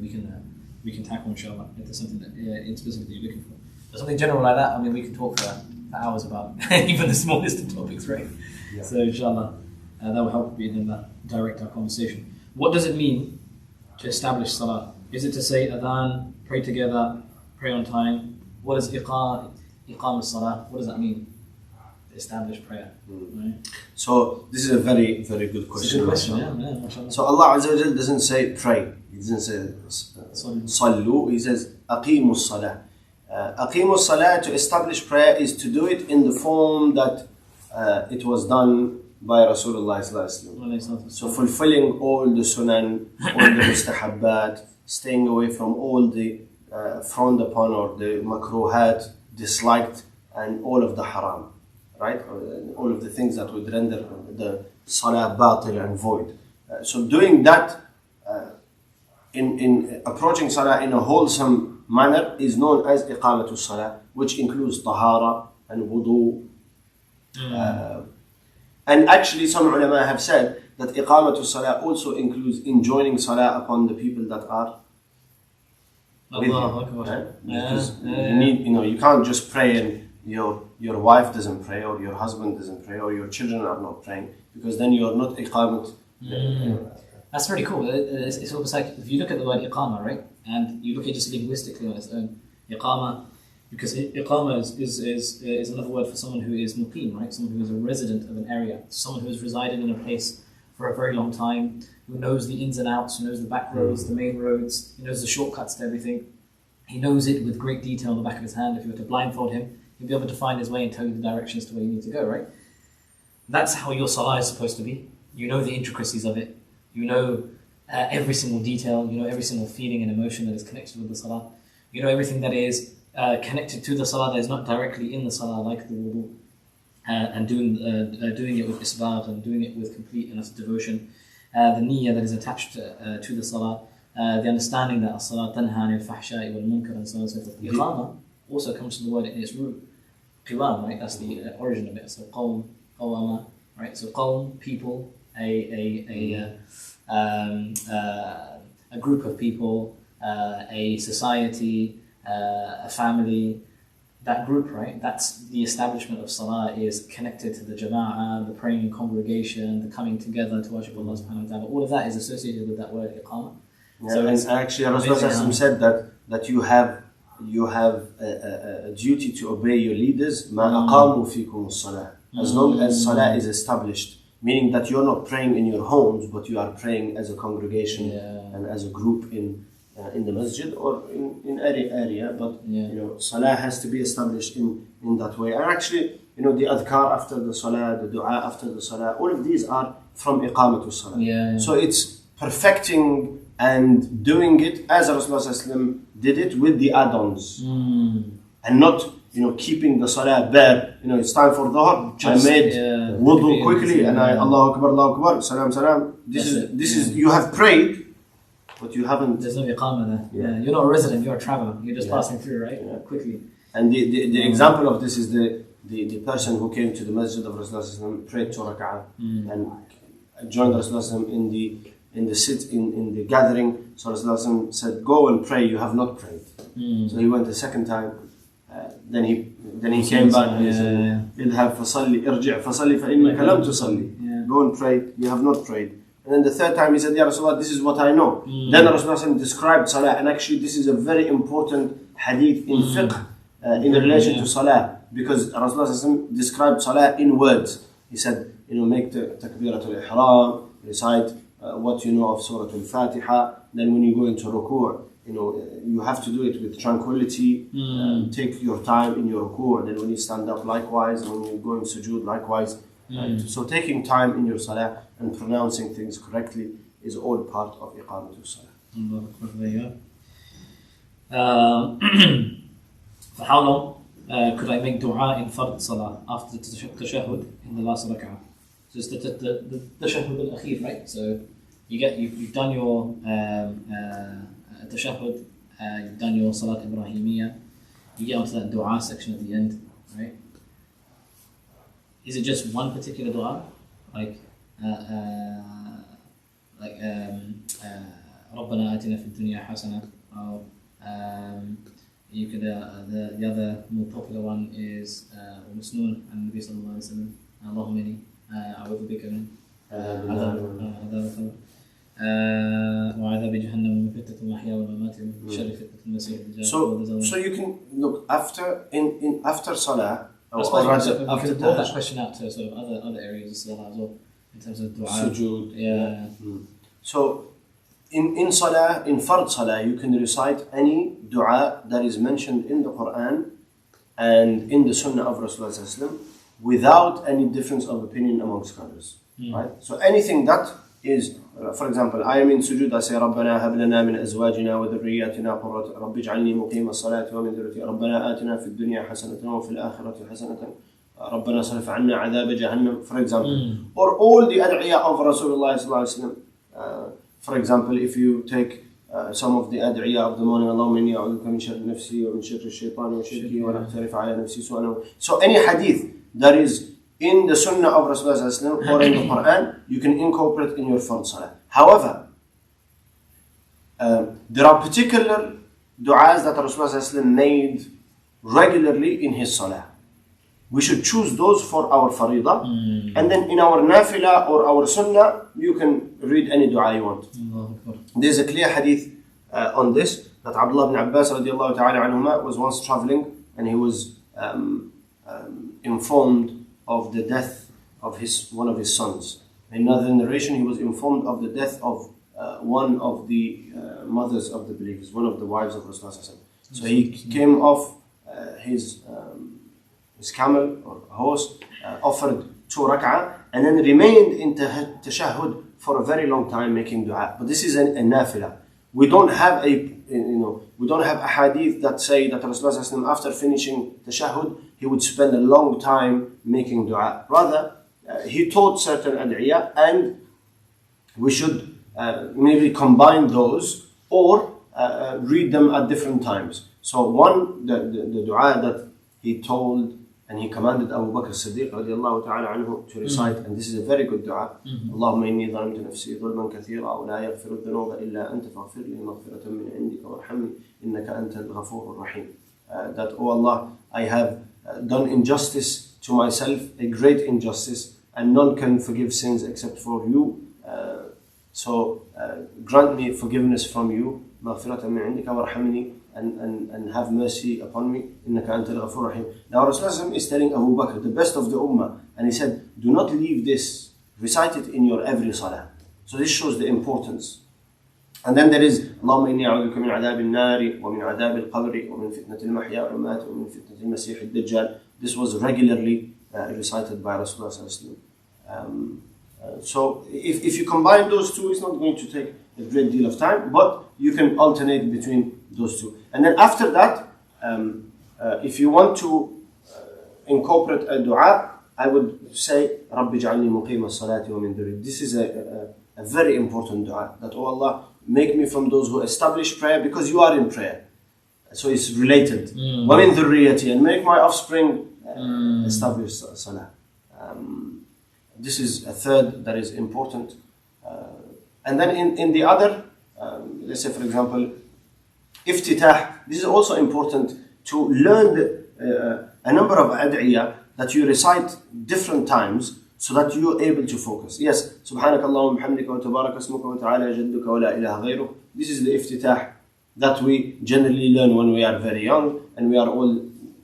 we can tackle, inshallah, if there's something that in specific that you're looking for. But something general like that, I mean, we can talk for hours about even the smallest of topics, right? Yeah. So inshallah, that will help me in that direct our conversation. What does it mean to establish salah? Is it to say adhan, pray together, pray on time? What is iqam salah? What does that mean? To establish prayer. Right? So this is a very, very good question. It's a good question, yeah. So Allah Azza wa Jal doesn't say pray. He doesn't say sallu. He says aqimu salah. Aqimu salah, to establish prayer, is to do it in the form that it was done by Rasulullah sallallahu alaihi wasallam. So fulfilling all the sunan, all the mustahabbat, staying away from all the frowned upon or the makruhat, disliked, and all of the haram, right? All of the things that would render the salah batil and void. So doing that in approaching salah in a wholesome manner is known as iqamatu salah, which includes tahara and wudu. And actually some ulama have said that iqamatu salah also includes enjoining salah upon the people that are with you, right? Because you need, you can't just pray and your wife doesn't pray, or your husband doesn't pray, or your children are not praying, because then you are not iqamat. That's very cool. It's almost like if you look at the word iqama, right, and you look at just linguistically on its own, iqama, because iqama is another word for someone who is muqim, right? Someone who is a resident of an area, someone who has resided in a place for for a very long time, who knows the ins and outs, who knows the back roads, the main roads, he knows the shortcuts to everything. He knows it with great detail on the back of his hand. If you were to blindfold him, he'll be able to find his way and tell you the directions to where you need to go, right? That's how your salah is supposed to be. You know the intricacies of it. You know every single detail. You know every single feeling and emotion that is connected with the salah. You know everything that is connected to the salah that is not directly in the salah, like the wudu, and doing it with isbagh and doing it with complete and utter devotion. The niyyah that is attached to the salah. The understanding that as-salah tanha anil fahsha'i wal munkar and so on and so forth. Iqama also comes from the word in its root, qiwam, right? That's the origin of it. So qawm, qawama, right? So qawm, people, a group of people, a society, a family. That group, right? That's the establishment of salah is connected to the jama'ah, the praying congregation, the coming together to worship Allah subhanahu wa ta'ala. All of that is associated with that word iqama. Yeah, so and actually, Rasulullah said that you have a duty to obey your leaders. ما أقاموا فيكم الصلاة. As long as salah is established, meaning that you're not praying in your homes, but you are praying as a congregation and as a group in the masjid or in any area. But you know, salah has to be established in that way. And actually, you know, the adhkar after the salah, the dua after the salah, all of these are from iqamatul salah. So it's perfecting and doing it as Rasulullah did it with the add-ons, and not, you know, keeping the salah bare. You know, it's time for dhuhr. I made wudu quickly and I Allahu Akbar, salam salam. This is you have prayed, but you haven't. There's no iqamah there. You're not a resident. You're a traveler. You're just passing through, right? Quickly. And the example of this is the person who came to the masjid of Rasulullah, prayed 2 raka'h and joined Rasulullah in the gathering. So Rasulullah said, "Go and pray. You have not prayed." So he went the second time. Then he came back and he said, "Idhab fasalli, irji' fasalli fa innaka lam tusalli." Go and pray. You have not prayed. And then the third time he said, "Ya Rasulullah, this is what I know." Then Rasulullah described salah, and actually this is a very important hadith in fiqh in relation to salah, because Rasulullah described salah in words. He said, you know, make the takbiratul ihram, recite what you know of Surah Al Fatiha. Then when you go into ruku', you know, you have to do it with tranquility. Take your time in your ruku'. Then when you stand up, likewise. And when you go in sujood, likewise. So taking time in your salah and pronouncing things correctly is all part of iqamatul salah. For how long could I make dua in fard salah after the tashahhud in the last raka'h? So it's the tashahhud al-akhir, right? So you've done your tashahhud, you've done your salat Ibrahimiyya, you get onto that dua section at the end, right? Is it just one particular dua, like ربنا آتنا في الدنيا حسنة, or you could the other more popular one is مسنون عن النبي صلى الله عليه وسلم, اللهم إني أعوذ بك من عذاب القبر وعذاب جهنم ومن فتنة المحيا والممات ومن شر فتنة المسيح الدجال. So you can look after salah. I suppose you could roll that question out to sort of other areas of salah as well, in terms of dua. Sujood. So in salah, in fard salah, you can recite any dua that is mentioned in the Quran and in the Sunnah of Rasulullah without any difference of opinion among scholars. Right? So anything that is, for example, I am in sujood, I say ربنا هب لنا من أزواجنا وذرياتنا قرة رب اجعلني مقيم الصلاة ومن ذريتي ربنا آتنا في الدنيا حسنة وفي الآخرة حسنة ربنا صرف عنا عذاب جهنم, for example. Or all the ad'iyah of Rasulullah sallallahu alaihi wasallam. For example, if you take some of the ad'iyah of the morning, اللهم إني أعوذ بك من شر نفسي ومن شر الشيطان وشركي ولا أعترف على نفسي سوءا. So any hadith that is in the Sunnah of Rasulullah or in the Quran, you can incorporate in your fard salah. However, there are particular du'as that Rasulullah made regularly in his salah. We should choose those for our faridah, and then in our nafila or our sunnah, you can read any dua you want. There's a clear hadith on this, that Abdullah ibn Abbas radiallahu ta'ala anhuma was once traveling, and he was informed of the death of one of his sons. In another narration, he was informed of the death of one of the mothers of the believers, one of the wives of Rasulullah. So he came off his camel or horse, offered 2 raka'ah, and then remained in tashahhud for a very long time making dua. But this is a nafilah. We don't have we don't have a hadith that say that Rasulullah after finishing tashahhud, he would spend a long time making dua. Rather, he taught certain ad'iyah, and we should maybe combine those or read them at different times. So the dua that he told and he commanded Abu Bakr as-Siddiq radiallahu ta'ala anhu to recite, and this is a very good dua. Allahumma inni zalamtu nafsi dhulman kathira wa la yaghfiru dhunuba illa anta faghfir li maghfiratan min indika warhamni innaka antal ghafurur rahim. That, oh Allah, I have done injustice to myself, a great injustice, and none can forgive sins except for you. So grant me forgiveness from you, maghfiratan min indika warhamni, and have mercy upon me, innaka antal ghafurur rahim. Now Rasulullah is telling Abu Bakr, the best of the ummah, and he said, do not leave this, recite it in your every salah. So this shows the importance. And then there is Allahumma inni a'udhuka min adhab al-nari wa min adhab al-qabri wa min fitnati al-mahya wa al-mamat wa min fitnati al-masih al-dajjal. This was regularly recited by Rasulullah. So if you combine those two, it's not going to take a great deal of time, but you can alternate between those two. And then after that, if you want to incorporate a dua, I would say Rabbi ja'alni muqima as-salati wa min dhurriyyati. This is a very important dua, that, oh Allah, make me from those who establish prayer, because you are in prayer. So it's related. Wa min dhurriyyati, and make my offspring establish salah. This is a third that is important. And then in the other, let's say for example, iftitah, this is also important to learn a number of ad'iyah that you recite different times so that you're able to focus. Yes, subhanakallahumma bihamdika wa tabaraka ismuka wa ta'ala jadduka wa la ilaha ghayruk. This is the iftitah that we generally learn when we are very young, and we are all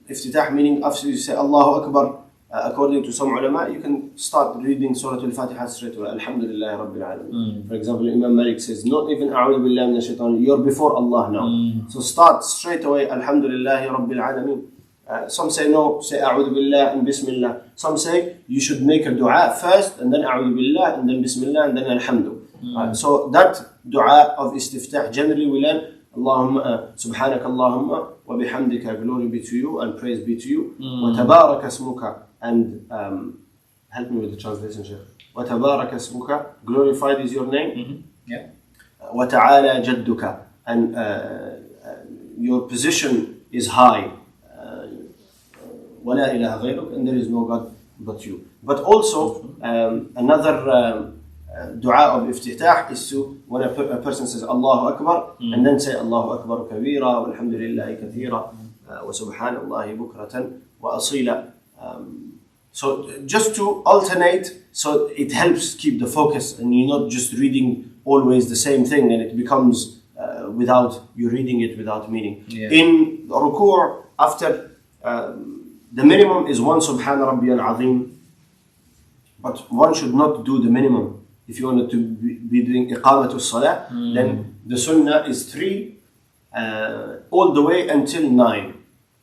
iftitah, meaning after you say Allahu Akbar, according to some ulama, you can start reading Surah Al Fatiha straight away. Alhamdulillah Rabbil Alameen. For example, Imam Malik says, not even A'udhu Billahi Minash Shaitan, you're before Allah now. So start straight away, Alhamdulillah Rabbil Alameen. Some say no, say A'udhu Billah and Bismillah. Some say you should make a dua first, and then A'udhu Billah, and then Bismillah, and then Alhamdulillah. So that dua of istiftah, generally we learn, Allahumma subhanaka Allahumma wa bihamdika, glory be to you and praise be to you. Wa tabaraka ismuka, and help me with the translation, Shaykh. Wa tabaraka ismuka, glorified is your name. Wa ta'ala jadduka, and your position is high. Wa la ilaha ghayruk, and there is no God but you. But also another dua of iftitah is to, when a person says Allahu Akbar, and then say Allahu Akbar kabira, walhamdulillahi kathira, wa subhanallahi bukratan wa asila. So just to alternate, so it helps keep the focus, and you're not just reading always the same thing, and it becomes you're reading it without meaning. In ruku', after the minimum is 1 Subhana Rabbiyal Azim, but one should not do the minimum. If you want to be doing iqamatul salah, then the sunnah is 3 all the way until 9.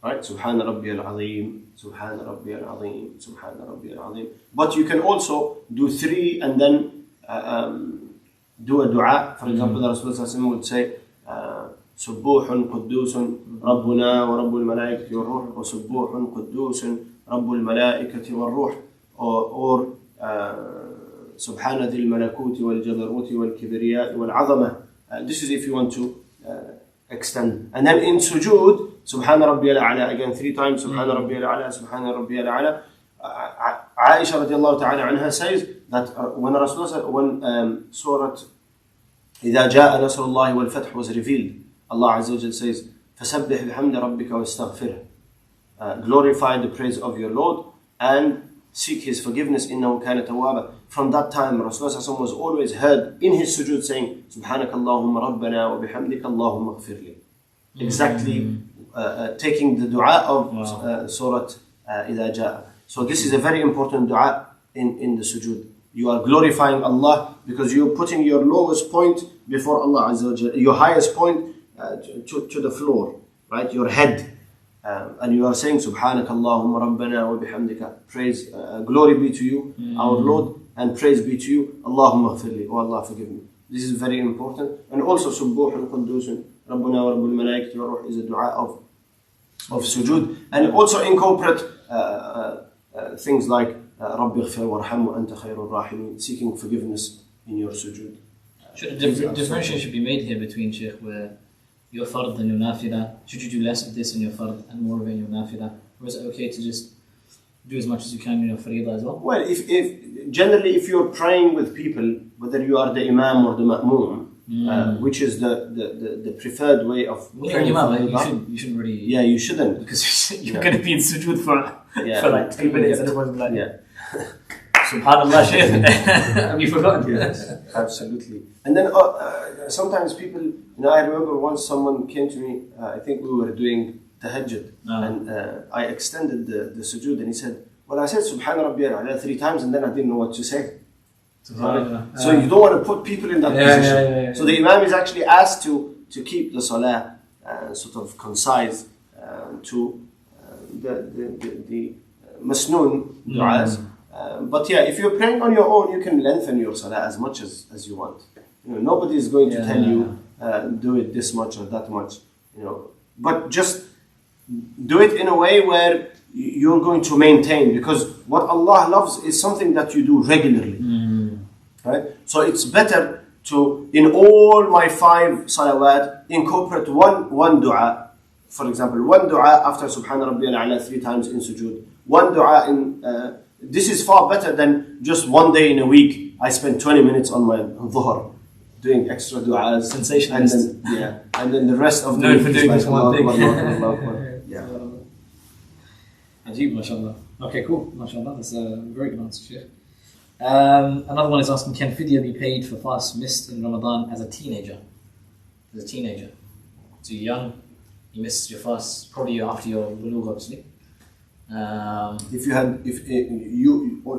Right? Subhana Rabbiyal Azim, Subhana Rabbiyal Azim, Subhana Rabbiyal Azim. But you can also do 3 and then do a dua. For example, the Rasulullah would say, Subbuhun Quddusun Rabbuna wa Rabbul Malaikati wa Ruh, or Subbuhun Quddusun Rabbul Malaikati wa Ruh, or Subhana Dhil Malakuti wal Jabaruti wal Kibriyat wal Azamah. This is if you want to extend. And then in sujood, Subhana Rabbiyal A'la, again 3 times, Subhana Rabbiyal A'la, Subhana Rabbiyal A'la. Aisha radiallahu ta'ala anha says that when Rasulullah, when Surah إذا جاء نصر الله والفتح was revealed, Allah Azza wa Jal says, فَسَبِّحْ بِحَمْدِ رَبِّكَ وَاسْتَغْفِرْهِ. Glorify the praise of your Lord and seek His forgiveness, إِنَّهُ كَانَ تَوَّابًا. From that time, Rasulullah was always heard in his sujood saying, سُبْحَانَكَ اللَّهُمَّ رَبَّنَا وَبِحَمْدِكَ اللَّهُمَّ اغْفِرْ لِي. Exactly taking the dua of Surah إِذَا جَاءَ. So this is a very important dua in the sujood. you are glorifying Allah because you're putting your lowest point before Allah Azza wa Jalla, your highest point to the floor, right? Your head. And you are saying Subhanak Allahumma Rabbana wa bihamdika. Praise, glory be to you, our Lord, and praise be to you. Allahumma ghfirli, oh Allah, forgive me. This is very important. And also Subbuhun Qudusun Rabbuna wa Rabbul Malaikati wa Ruh is a dua of sujood. And also incorporate things like Rabbi ghfir warham wa anta khairur rahimin, seeking forgiveness in your sujood. Should a differentiation should be made here between Shaykh, where your fard and your nafila, should you do less of this in your fard and more of it in your nafila? Or is it okay to just do as much as you can in your faridah as well? Well, if generally if you're praying with people, whether you are the imam or the ma'moom, which is the preferred way of praying you shouldn't really... Yeah, you shouldn't. Because you're going to be in sujood for like 2 minutes and everyone's like... Yeah. Subhanallah, Shaykh. Have you forgotten? Yes, absolutely. And then sometimes people, I remember once someone came to me, I think we were doing tahajjud, and I extended the sujood, and he said, well, I said Subhan Rabbiyal A'la 3 times, and then I didn't know what to say. So you don't want to put people in that position. So the Imam is actually asked to keep the salah sort of concise to the masnoon du'as. But yeah, if you're praying on your own, you can lengthen your salah as much as you want. Nobody is going to tell you do it this much or that much. But just do it in a way where you're going to maintain, because what Allah loves is something that you do regularly. Right? So it's better to, in all my 5 salawat, incorporate one dua. For example, one dua after Subhana Rabbiyal A'la 3 times in sujood. One dua in... this is far better than just one day in a week I spend 20 minutes on my dhuhr doing extra du'as. Sensationalist. And then the rest of the week for doing this one thing. Yeah. Ajib, mashallah. Okay, cool. Mashallah. That's a very good answer, Shaykh. Another one is asking, can fidya be paid for fast missed in Ramadan as a teenager? So you're young, you missed your fast, probably after your bulugh, obviously. If you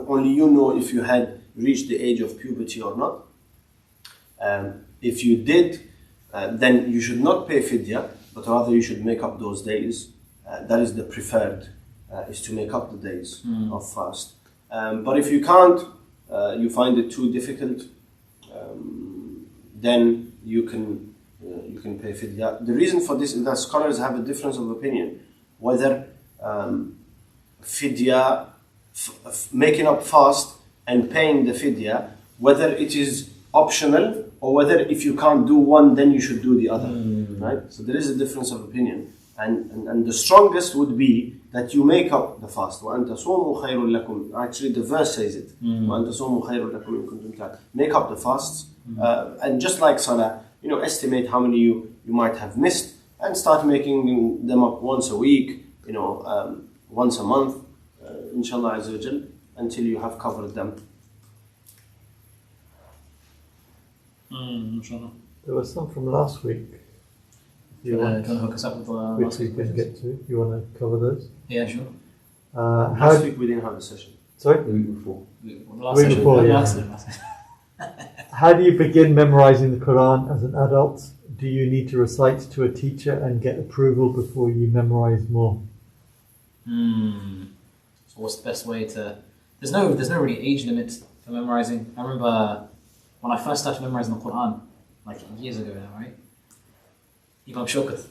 only you know if you had reached the age of puberty or not. If you did, then you should not pay fidya, but rather you should make up those days. That is the preferred, is to make up the days of fast. But if you can't, you find it too difficult, then you can pay fidya. The reason for this is that scholars have a difference of opinion whether fidya, making up fast and paying the fidya, whether it is optional or whether if you can't do one, then you should do the other. Right? So there is a difference of opinion, and the strongest would be that you make up the fast. وَأَن تَصُومُوا خَيْرٌ لَكُمْ. Actually, the verse says it. وَأَن تَصُومُوا خَيْرٌ لَكُمْ إِن كُنتُمْ تَعْلَمُونَ. Make up the fasts, and just like salah, estimate how many you might have missed, and start making them up once a week, once a month, inshallah Azza wa Jal, until you have covered them. There was some from last week. You want to hook us up with which we can get to. You want to cover those? Yeah, sure. Last week we didn't have a session. Sorry? The week before. Week before, yeah. How do you begin memorizing the Quran as an adult? Do you need to recite to a teacher and get approval before you memorize more? So what's the best way to... There's no really age limit for memorizing. I remember when I first started memorizing the Quran, like years ago now, right? Imam Shawkat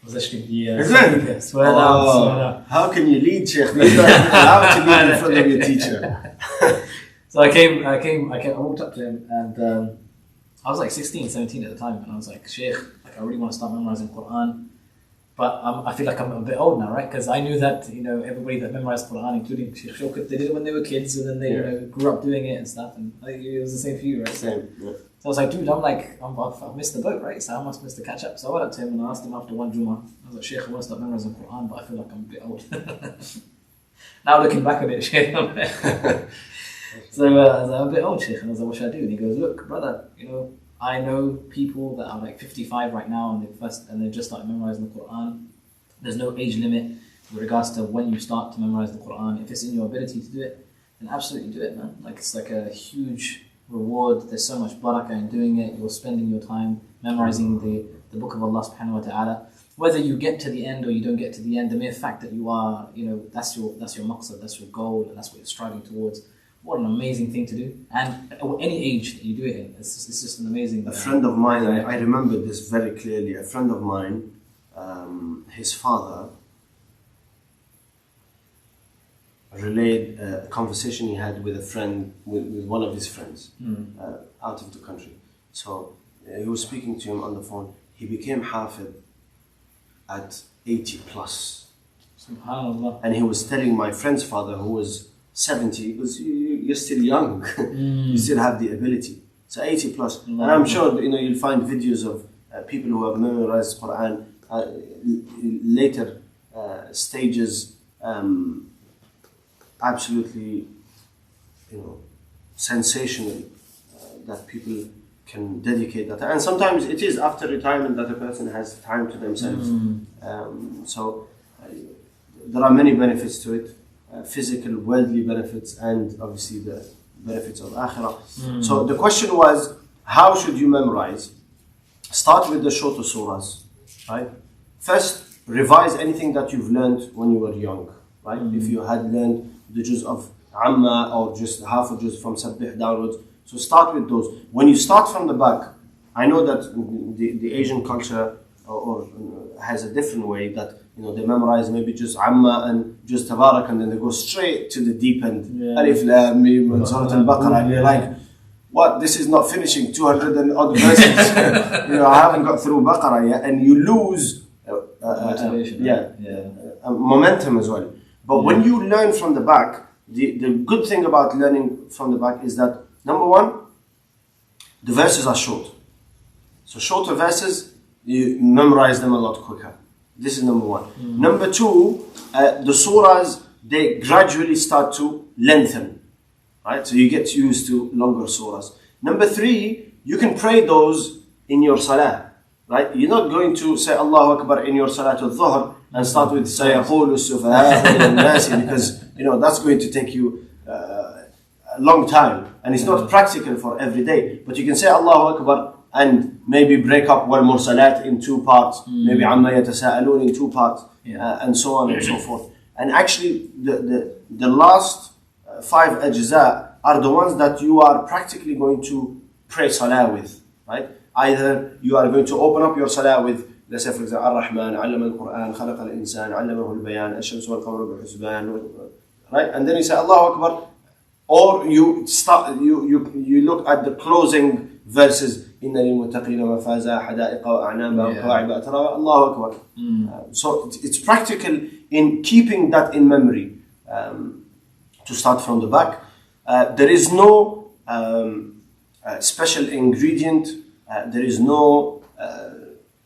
was actually the... Swear down. How can you lead, Sheikh? You're not allowed to lead in front of your teacher. So I walked up to him, and I was like 16, 17 at the time, and I was like, Sheikh, I really want to start memorizing Quran, but I feel like I'm a bit old now, right? Because I knew that everybody that memorized Quran, including Sheikh Shawkat, they did it when they were kids, and then they grew up doing it and stuff, and I think it was the same for you, right? Same. Yeah. So I was like, dude, I've missed the boat, right? So how am I supposed to catch up? So I went up to him and I asked him after one Jummah, I was like, Sheikh, I want to start memorizing Quran, but I feel like I'm a bit old. Now looking back at it, Sheikh, so I was like, I'm a bit old, Sheikh, and I was like, what should I do? And he goes, look, brother, I know people that are like 55 right now, and they've just started memorizing the Quran. There's no age limit with regards to when you start to memorize the Quran. If it's in your ability to do it, then absolutely do it, man. Like, it's like a huge reward. There's so much barakah in doing it. You're spending your time memorizing the book of Allah subhanahu wa ta'ala. Whether you get to the end or you don't get to the end, the mere fact that you are, that's your maqsad, that's your goal, and that's what you're striving towards. What an amazing thing to do. And at any age that you do it in, it's just an amazing... A friend of mine, I remember this very clearly. A friend of mine, his father relayed a conversation he had with a friend, with one of his friends out of the country. So he was speaking to him on the phone. He became hafid at 80 plus. SubhanAllah. And he was telling my friend's father, who was 70, because you're still young, you still have the ability. So 80 plus. And I'm sure you'll find videos of people who have memorized Quran later stages, absolutely sensational, that people can dedicate that. And sometimes it is after retirement that a person has time to themselves. So there are many benefits to it. Physical, worldly benefits, and obviously the benefits of akhirah. So the question was, how should you memorize? Start with the shorter surahs, right? First, revise anything that you've learned when you were young, right? If you had learned the juz of Amma or just half a juz from Sabbih downwards, so start with those. When you start from the back, I know that the Asian culture or has a different way that they memorize maybe just Amma and just Tabarak, and then they go straight to the deep end. Alif Lam Mim and Surah Al-Baqarah, and you're like, what? This is not finishing 200 and odd verses. I haven't got through Baqarah yet, and you lose motivation. Momentum as well. But when you learn from the back, the good thing about learning from the back is that, number one, the verses are short. So shorter verses, you memorize them a lot quicker. This is number one. Number two, the surahs, they gradually start to lengthen. Right? So you get used to longer surahs. Number three, you can pray those in your salah. Right? You're not going to say Allahu Akbar in your Salatul Dhuhr and start with Sayaqulu Sufaha'u al-Nasi, because that's going to take you a long time, and it's not practical for every day. But you can say Allahu Akbar and maybe break up one more salat in two parts, maybe Amma Yatasa'alun in two parts, and so on and so forth. And actually, the last 5 ajza are the ones that you are practically going to pray salah with, right? Either you are going to open up your salah with, let's say for example, Ar-Rahman, Allama al-Quran, Khalaqa al-Insan, Allamahu al-Bayan, Ash-Shams wal-Qamar bil-Husban, right? And then you say Allahu Akbar, or you look at the closing verses, Inna lil-muttaqina mafaza, Hadaiqa wa a'naba, wa kawa'iba atraba, Allahu Akbar. So it's practical in keeping that in memory, to start from the back. There is no special ingredient. There is no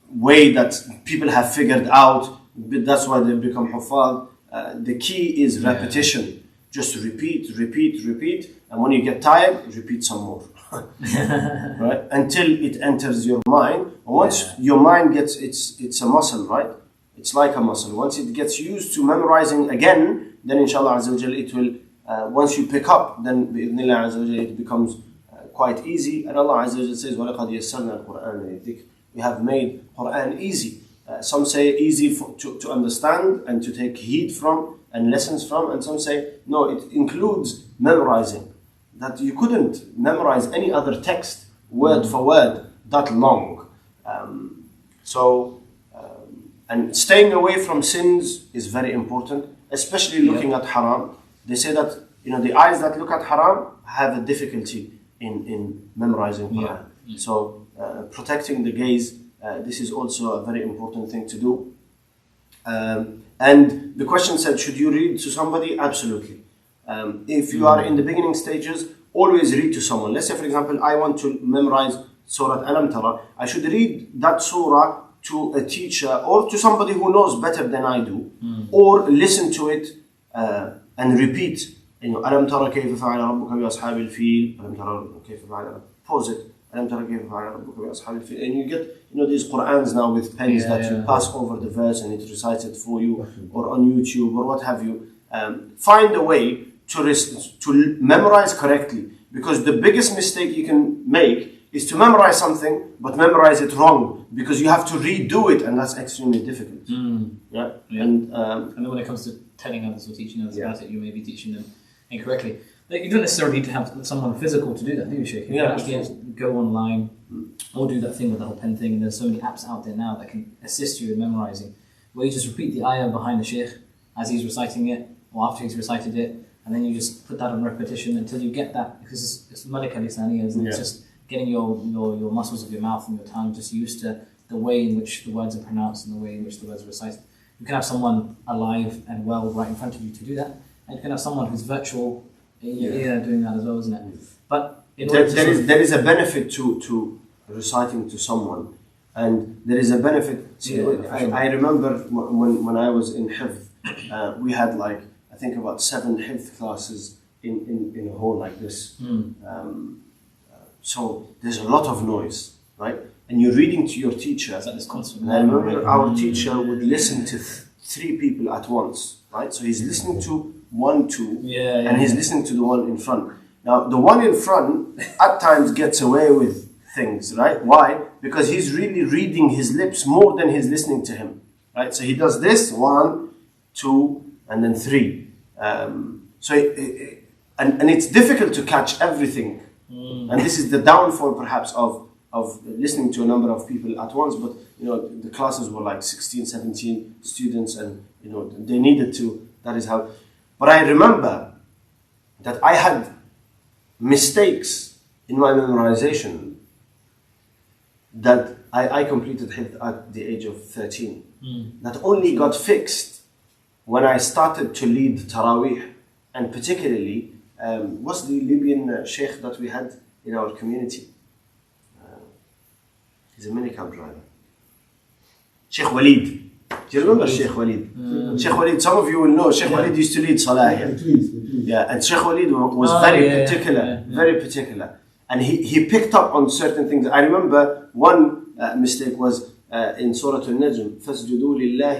way that people have figured out, but that's why they become huffaz. The key is repetition. Just repeat, and when you get tired, repeat some more. Right? Until it enters your mind. And once your mind gets, it's a muscle, right? It's like a muscle. Once it gets used to memorizing again, then inshallah Azza wa Jal, it will, once you pick up, then bi'idhnillah Azza wa Jal, it becomes quite easy. And Allah Azza wa Jal says, وَلَقَدْ يَسَّرْنَا الْقُرْآنَ لِلذِّكْرِ. We have made Quran easy. Some say easy to understand and to take heed from and lessons from, and some say no, it includes memorizing. That you couldn't memorize any other text word for word that long. And staying away from sins is very important, especially looking at haram. They say that the eyes that look at haram have a difficulty in memorizing Quran. So protecting the gaze, this is also a very important thing to do. And the question said, should you read to somebody? Absolutely. If you are in the beginning stages, always read to someone. Let's say, for example, I want to memorize Surah Alam Tara. I should read that surah to a teacher or to somebody who knows better than I do, or listen to it and repeat. Alam Tara kayfa fa'ala rabbuka bi ashabil fil. Alam Tara kayfa fa'ala. Pause it. Alam Tara kayfa fa'ala rabbuka bi ashabil fil. And you get these Qur'ans now with pens that you pass over the verse and it recites it for you, or on YouTube or what have you. Find a way to memorize correctly. Because the biggest mistake you can make is to memorize something, but memorize it wrong, because you have to redo it, and that's extremely difficult. Yeah. And then when it comes to telling others or teaching others about it, you may be teaching them incorrectly. Like, you don't necessarily need to have someone physical to do that, do you, Sheikh? You can actually go online or do that thing with the whole pen thing, and there's so many apps out there now that can assist you in memorizing, where you just repeat the ayah behind the Sheikh as he's reciting it, or after he's recited it, and then you just put that on repetition until you get that, because it's Malika Lisaniya, isn't it? It's just getting your muscles of your mouth and your tongue just used to the way in which the words are pronounced and the way in which the words are recited. You can have someone alive and well right in front of you to do that, and you can have someone who's virtual in your ear doing that as well, isn't it? But there is a benefit to reciting to someone, and there is a benefit. I remember when I was in Hifz, we had like, I think about 7 Hifz classes in a hall like this. So there's a lot of noise, right? And you're reading to your teacher. And I remember our teacher would listen to 3 people at once, right? So he's listening to 1, 2, and he's listening to the one in front. Now, the one in front at times gets away with things, right? Why? Because he's really reading his lips more than he's listening to him, right? So he does this, 1, 2, and then 3. And it's difficult to catch everything. And this is the downfall, perhaps, of listening to a number of people at once. But, the classes were like 16, 17 students, and, they needed to, that is how. But I remember that I had mistakes in my memorization that I completed at the age of 13. That only got fixed when I started to lead Taraweeh, and particularly, what's the Libyan sheikh that we had in our community? He's a minicab driver. Sheikh Walid. Do you remember Sheikh Walid? Sheikh Walid, some of you will know, Sheikh Walid used to lead Salah. And Sheikh Walid was very particular. And he picked up on certain things. I remember one mistake was in Surah Al-Najm, فَاسْجُدُوا لِلَّهِ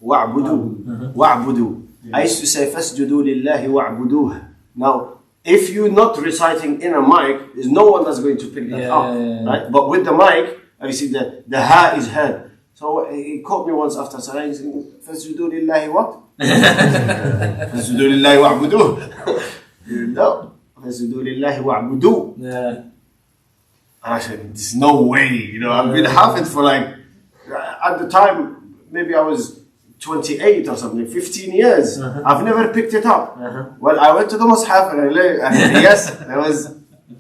وَاعْبُدُوا. I used to say, فَاسْجُدُوا لِلَّهِ وَاعْبُدُوهُ. Now, if you're not reciting in a mic, there's no one that's going to pick that up. Right? But with the mic, you see the ha is heard. So he caught me once after Salah, he said, فَاسْجُدُوا لِلَّهِ what? فَاسْجُدُوا لِلَّهِ وَاعْبُدُوهُ. No. فَاسْجُدُوا لِلَّهِ وَاعْبُدُوهُ. And I said, there's no way. I've been hafid for like, at the time, maybe I was 28 or something, 15 years. I've never picked it up. Well, I went to the Mus'haf and yes,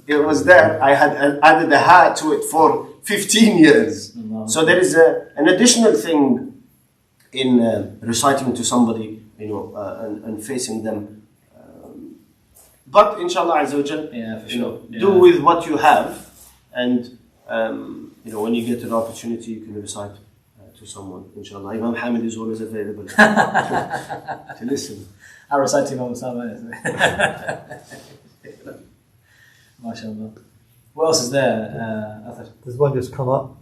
it was there. I had added a ha to it for 15 years. So there is an additional thing in reciting to somebody, and facing them. But inshallah Azza wa Jal, do with what you have, and when you get an opportunity, you can recite to someone. Inshallah, Imam Hamid is always available to listen. I recite to Imam Sama. MashaAllah. What else is there? There's one just come up.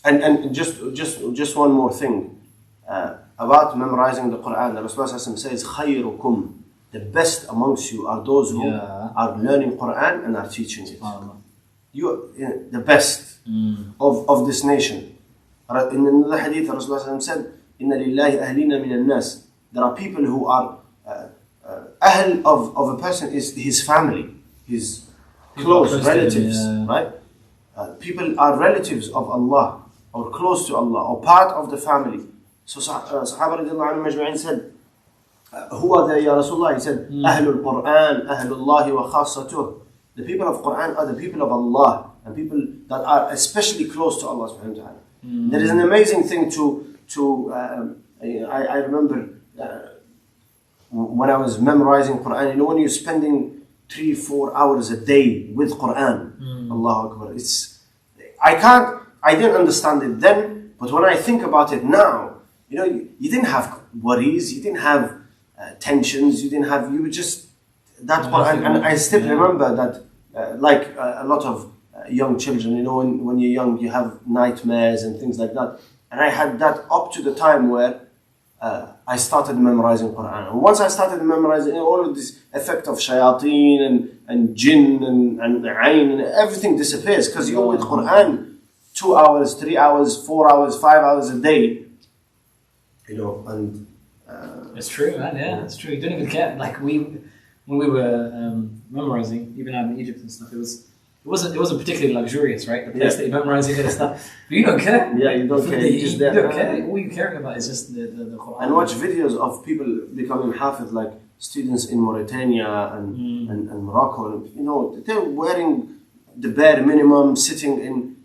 And just one more thing about memorizing the Quran. The Rasulullah says, "Khayrukum," the best amongst you are those who are learning Quran and are teaching it. You the best of this nation. In another hadith, the Rasulullah said, "Inna lillahi ahlina min al-nas." There are people who are ahl of a person is his family, his close relatives, right? People are relatives of Allah, or close to Allah, or part of the family. So Sahaba radiallahu anhum majma'in said, who are they, Ya Rasulullah? He said, Ahlul Quran, Ahlullahi wa khassatuh. The people of Quran are the people of Allah, and people that are especially close to Allah subhanahu wa ta'ala. There is an amazing thing I remember when I was memorizing Quran, when you're spending 3-4 hours a day with Quran, Allahu Akbar. I didn't understand it then, but when I think about it now, you didn't have worries, you didn't have tensions, you were just that Quran. And I still remember that, like a lot of young children, when you're young, you have nightmares and things like that. And I had that up to the time where I started memorizing Quran. And once I started memorizing, all of this effect of shayateen and jinn and ayn and everything disappears because you're with Quran 2 hours, 3 hours, 4 hours, 5 hours a day. And it's true, man. Yeah, it's true. You don't even care. Like when we were memorizing, even out in Egypt and stuff, it wasn't particularly luxurious, right? The place that you're memorizing and stuff, but you don't care. Yeah, you don't care. You don't care. All you're caring about is just the Quran. And watch videos of people becoming hafiz, like students in Mauritania and Morocco. They're wearing the bare minimum, sitting in,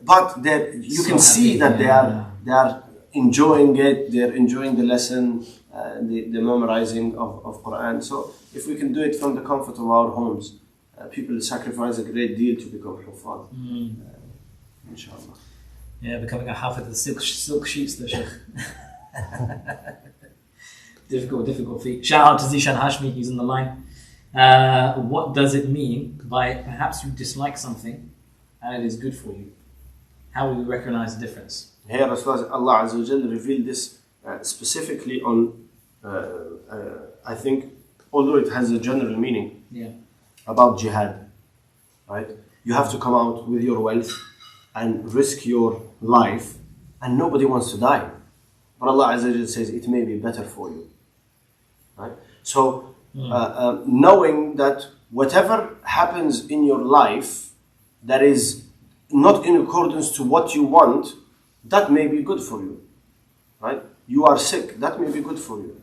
but you can see that they are enjoying it. They're enjoying the lesson, the memorizing of Quran. So if we can do it from the comfort of our homes. People sacrifice a great deal to become Huffaz. Inshallah. Yeah, becoming a Hafiz of the silk sheets, the Sheikh. difficult feat. Shout out to Zishan Hashmi, he's on the line. What does it mean by perhaps you dislike something and it is good for you? How will you recognize the difference? Here, Allah Azza wa Jalla revealed this specifically on, I think, although it has a general meaning. Yeah. About jihad, right? You have to come out with your wealth and risk your life, and nobody wants to die. But Allah Azza wa Jalla says it may be better for you, right? So, knowing that whatever happens in your life that is not in accordance to what you want, that may be good for you, right? You are sick, that may be good for you.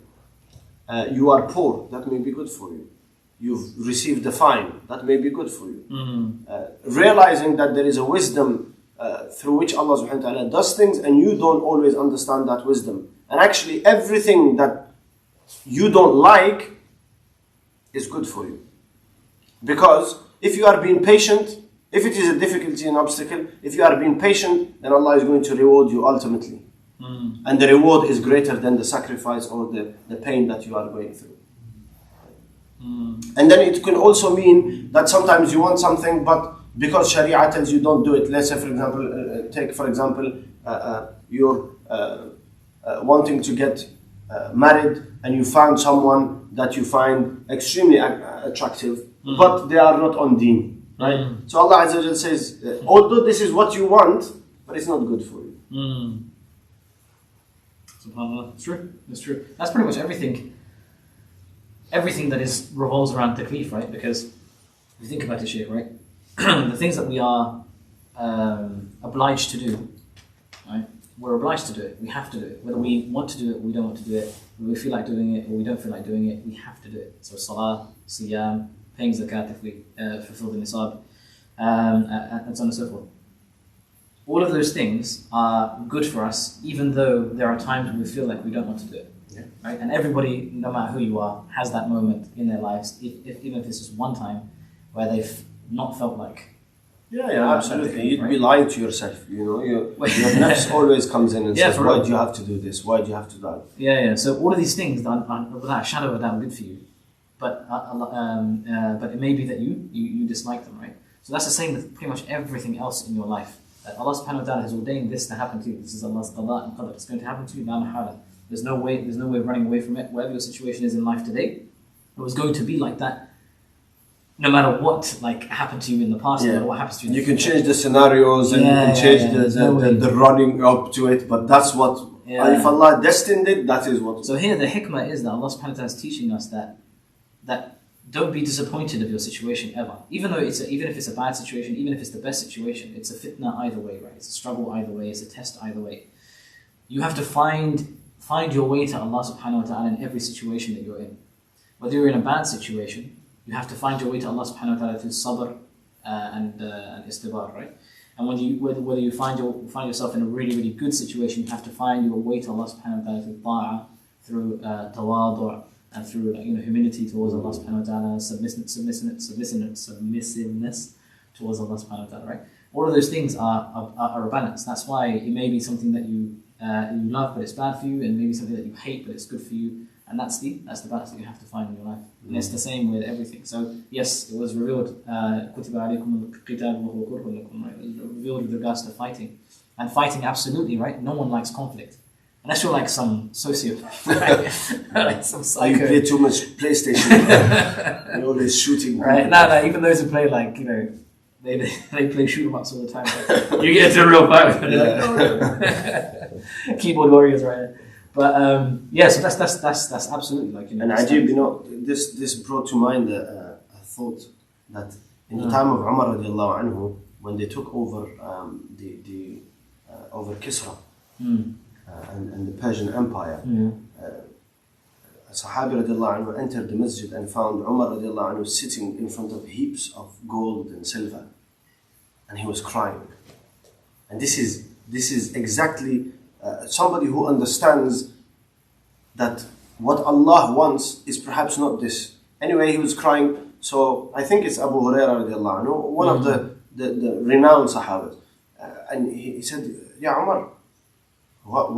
You are poor, that may be good for you. You've received a fine, that may be good for you. Realizing that there is a wisdom through which Allah subhanahu wa ta'ala does things and you don't always understand that wisdom. And actually everything that you don't like is good for you. Because if you are being patient, if it is a difficulty and obstacle, if you are being patient, then Allah is going to reward you ultimately. And the reward is greater than the sacrifice or the pain that you are going through. And then it can also mean that sometimes you want something, but because Sharia tells you don't do it. Let's say, for example, take for example, you're wanting to get married, and you found someone that you find extremely attractive, but they are not on deen, right? So Allah Azza wa Jalla says, although this is what you want, but it's not good for you. SubhanAllah. It's true. It's true. That's pretty much everything. Everything that revolves around taklif, right? Because if you think about it, Shaykh, right? The things that we are obliged to do, right? We're obliged to do it. We have to do it. Whether we want to do it or we don't want to do it, whether we feel like doing it or we don't feel like doing it, we have to do it. So salah, siyam, paying zakat if we fulfill the nisab, and so on and so forth. All of those things are good for us, even though there are times when we feel like we don't want to do it. Right? And everybody, no matter who you are, has that moment in their lives, even if it's just one time, where they've not felt like. Yeah, absolutely. You'd be lying to yourself. Your nafs always comes in and says, "Why do you have to do this? Why do you have to die?" Yeah. So all of these things are without a shadow of a doubt good for you, but it may be that you dislike them, right? So that's the same with pretty much everything else in your life. That Allah Subhanahu wa Taala has ordained this to happen to you. This is Allah's qada and qadar. It's going to happen to you. La mahala. There's no way of running away from it. Whatever your situation is in life today, it was going to be like that. No matter what happened to you in the past, no matter what happens to you. You can change the scenarios and you can change the running up to it, but that's what. If Allah destined it, that is what. So here the hikmah is that Allah Subhanahu wa Taala is teaching us that don't be disappointed of your situation ever, even if it's a bad situation, even if it's the best situation. It's a fitna either way, right? It's a struggle either way. It's a test either way. You have to find your way to Allah Subhanahu wa Taala in every situation that you're in. Whether you're in a bad situation, you have to find your way to Allah Subhanahu wa Taala through sabr and istibar, right? And whether you find yourself in a really, really good situation, you have to find your way to Allah Subhanahu wa Taala through ta'ah, through tawadu', and through humility towards Allah Subhanahu wa Taala, submissiveness towards Allah Subhanahu wa Taala, right? All of those things are a balance. That's why it may be something that you love but it's bad for you, and maybe something that you hate but it's good for you, and that's the balance that you have to find in your life. And it's the same with everything. So yes, it was revealed revealed with regards to fighting. And fighting, absolutely, right? No one likes conflict. Unless you're like some sociopath, right? Like some You psycho. play too much PlayStation. You're always shooting. Right? No, even those who play like, they play shoot 'em ups all the time. But you get into a real fight and they're like, no. Keyboard warriors, right? But so that's absolutely like, And Ajib, this brought to mind a thought that in the time of Umar radiallahu anhu, when they took over over Kisra and the Persian Empire, a Sahabi radiallahu anhu entered the masjid and found Umar radiallahu anhu sitting in front of heaps of gold and silver, and he was crying. And this is exactly somebody who understands that what Allah wants is perhaps not this. Anyway, he was crying. So I think it's Abu Hurairah radiallahu anhu, one of the renowned Sahabas, and he said, "Ya Umar,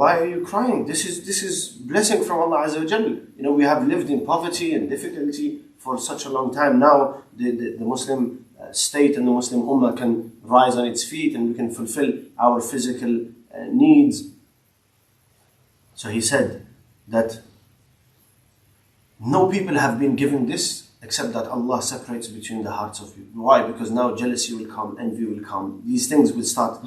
why are you crying? This is blessing from Allah Azza wa Jal. We have lived in poverty and difficulty for such a long time. Now the Muslim state and the Muslim Ummah can rise on its feet and we can fulfill our physical needs." So he said that no people have been given this except that Allah separates between the hearts of people. Why? Because now jealousy will come, envy will come. These things will start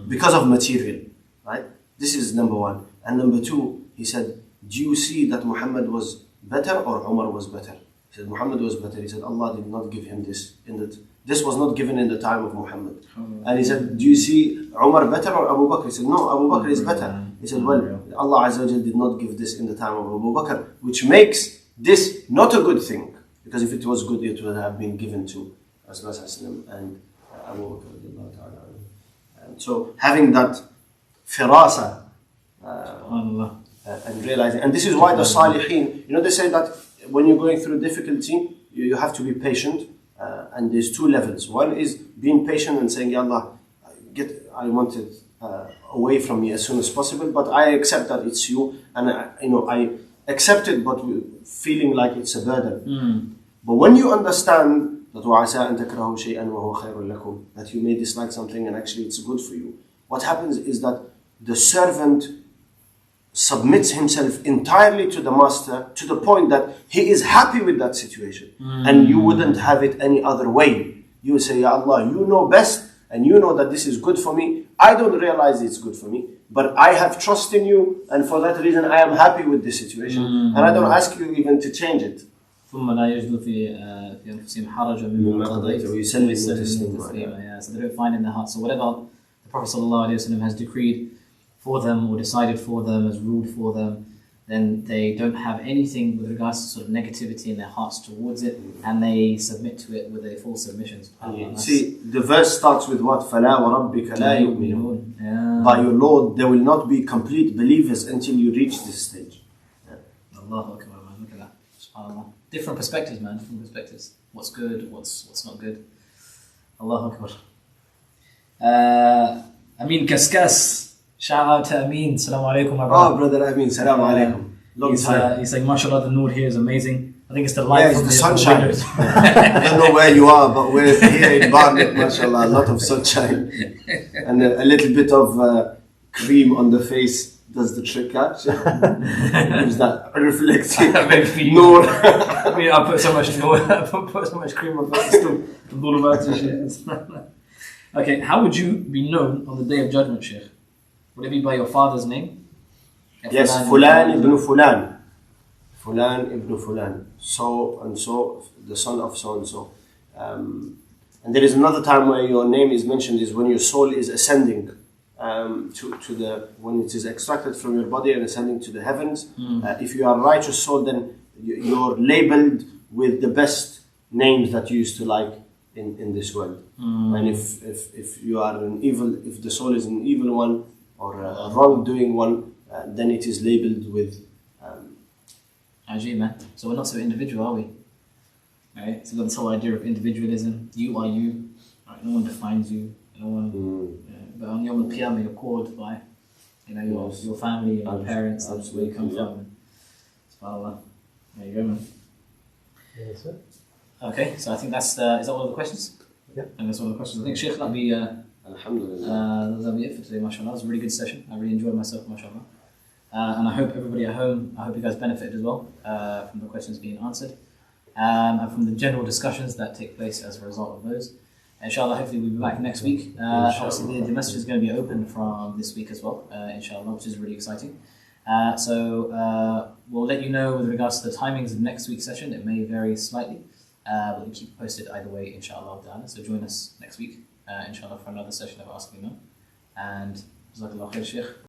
because of material, right? This is number one. And number two, he said, do you see that Muhammad was better or Umar was better? He said, Muhammad was better. He said, Allah did not give him this. This was not given in the time of Muhammad. And he said, do you see Umar better or Abu Bakr? He said, no, Abu Bakr is better. He said, well, Allah Azza wa Jal did not give this in the time of Abu Bakr, which makes this not a good thing. Because if it was good, it would have been given to Rasulullah and Abu Bakr. And so having that firasa and realizing, and this is why the Salihin, they say that when you're going through difficulty, you have to be patient, and there's two levels. One is being patient and saying, Ya Allah, I want it away from me as soon as possible, but I accept that it's you, and I accept it, but feeling like it's a burden. But when you understand that وَعَسَىٰ أَن تَكْرَهُ شَيْئًا وَهُوَ خَيْرٌ لَكُمْ, that you may dislike something and actually it's good for you, what happens is that the servant submits himself entirely to the master to the point that he is happy with that situation. And you wouldn't have it any other way. You would say, Ya Allah, you know best and you know that this is good for me. I don't realize it's good for me, but I have trust in you, and for that reason I am happy with this situation, and I don't ask you even to change it. ثم لا يجد في أنفسهم حرجا مما قضيت ويسلم تسليما. So they don't find in their heart. So whatever the Prophet ﷺ has decreed for them or decided for them, has ruled for them, then they don't have anything with regards to sort of negativity in their hearts towards it, and they submit to it with a full submission. See, the verse starts with what? فَلَا وَرَبِّكَ لَا يُؤْمِنُونَ. By your Lord, there will not be complete believers until you reach this stage. Allahu Akbar, man. Look at that. SubhanAllah. Different perspectives, man. Different perspectives. What's good, what's not good. Allahu Akbar. Aameen Kaskas. Shout out to Aameen. Assalamu alaikum, my brother. Oh, brother Aameen. Assalamu alaikum. Long time. He's like, mashallah, the noor here is amazing. I think it's the light from the sunshine. I don't know where you are, but we're here in Barnet, mashallah. A lot of sunshine. And a little bit of cream on the face does the trick, actually. Gives that reflecting noor. I mean, I put so much noor, I put so much cream on it, still Okay, how would you be known on the day of judgment, Sheikh? Would it be by your father's name? Yes, Fulan ibn Fulan. Fulan ibn Fulan. So and so, the son of so and so. And there is another time where your name is mentioned, is when your soul is ascending when it is extracted from your body and ascending to the heavens. If you are a righteous soul, then you're labeled with the best names that you used to like in this world. And if you are an evil, if the soul is an evil one or a wrongdoing one, then it is labeled with Ajib, man. So we're not so individual, are we? Right? So that's the whole idea of individualism. You are you. Right? No one defines you. No one. But on Yom Al-Qiyamah, you're called by, your family and your parents. That's where you come from. SubhanAllah. There you go, man. Yes, sir. Okay, so I think that's is that all of the questions? Yeah. And that's all the questions. I think, Sheikh, that'll be Alhamdulillah. That'll be it for today, mashallah. It was a really good session. I really enjoyed myself, mashallah. And I hope everybody at home, I hope you guys benefited as well from the questions being answered and from the general discussions that take place as a result of those. Inshallah, hopefully we'll be back next week. Obviously, the message is going to be open from this week as well, inshallah, which is really exciting. So we'll let you know with regards to the timings of next week's session. It may vary slightly, but we'll keep posted either way, inshallah. So join us next week, inshallah, for another session of Ask Imam. And Jazakallah khair, Shaykh.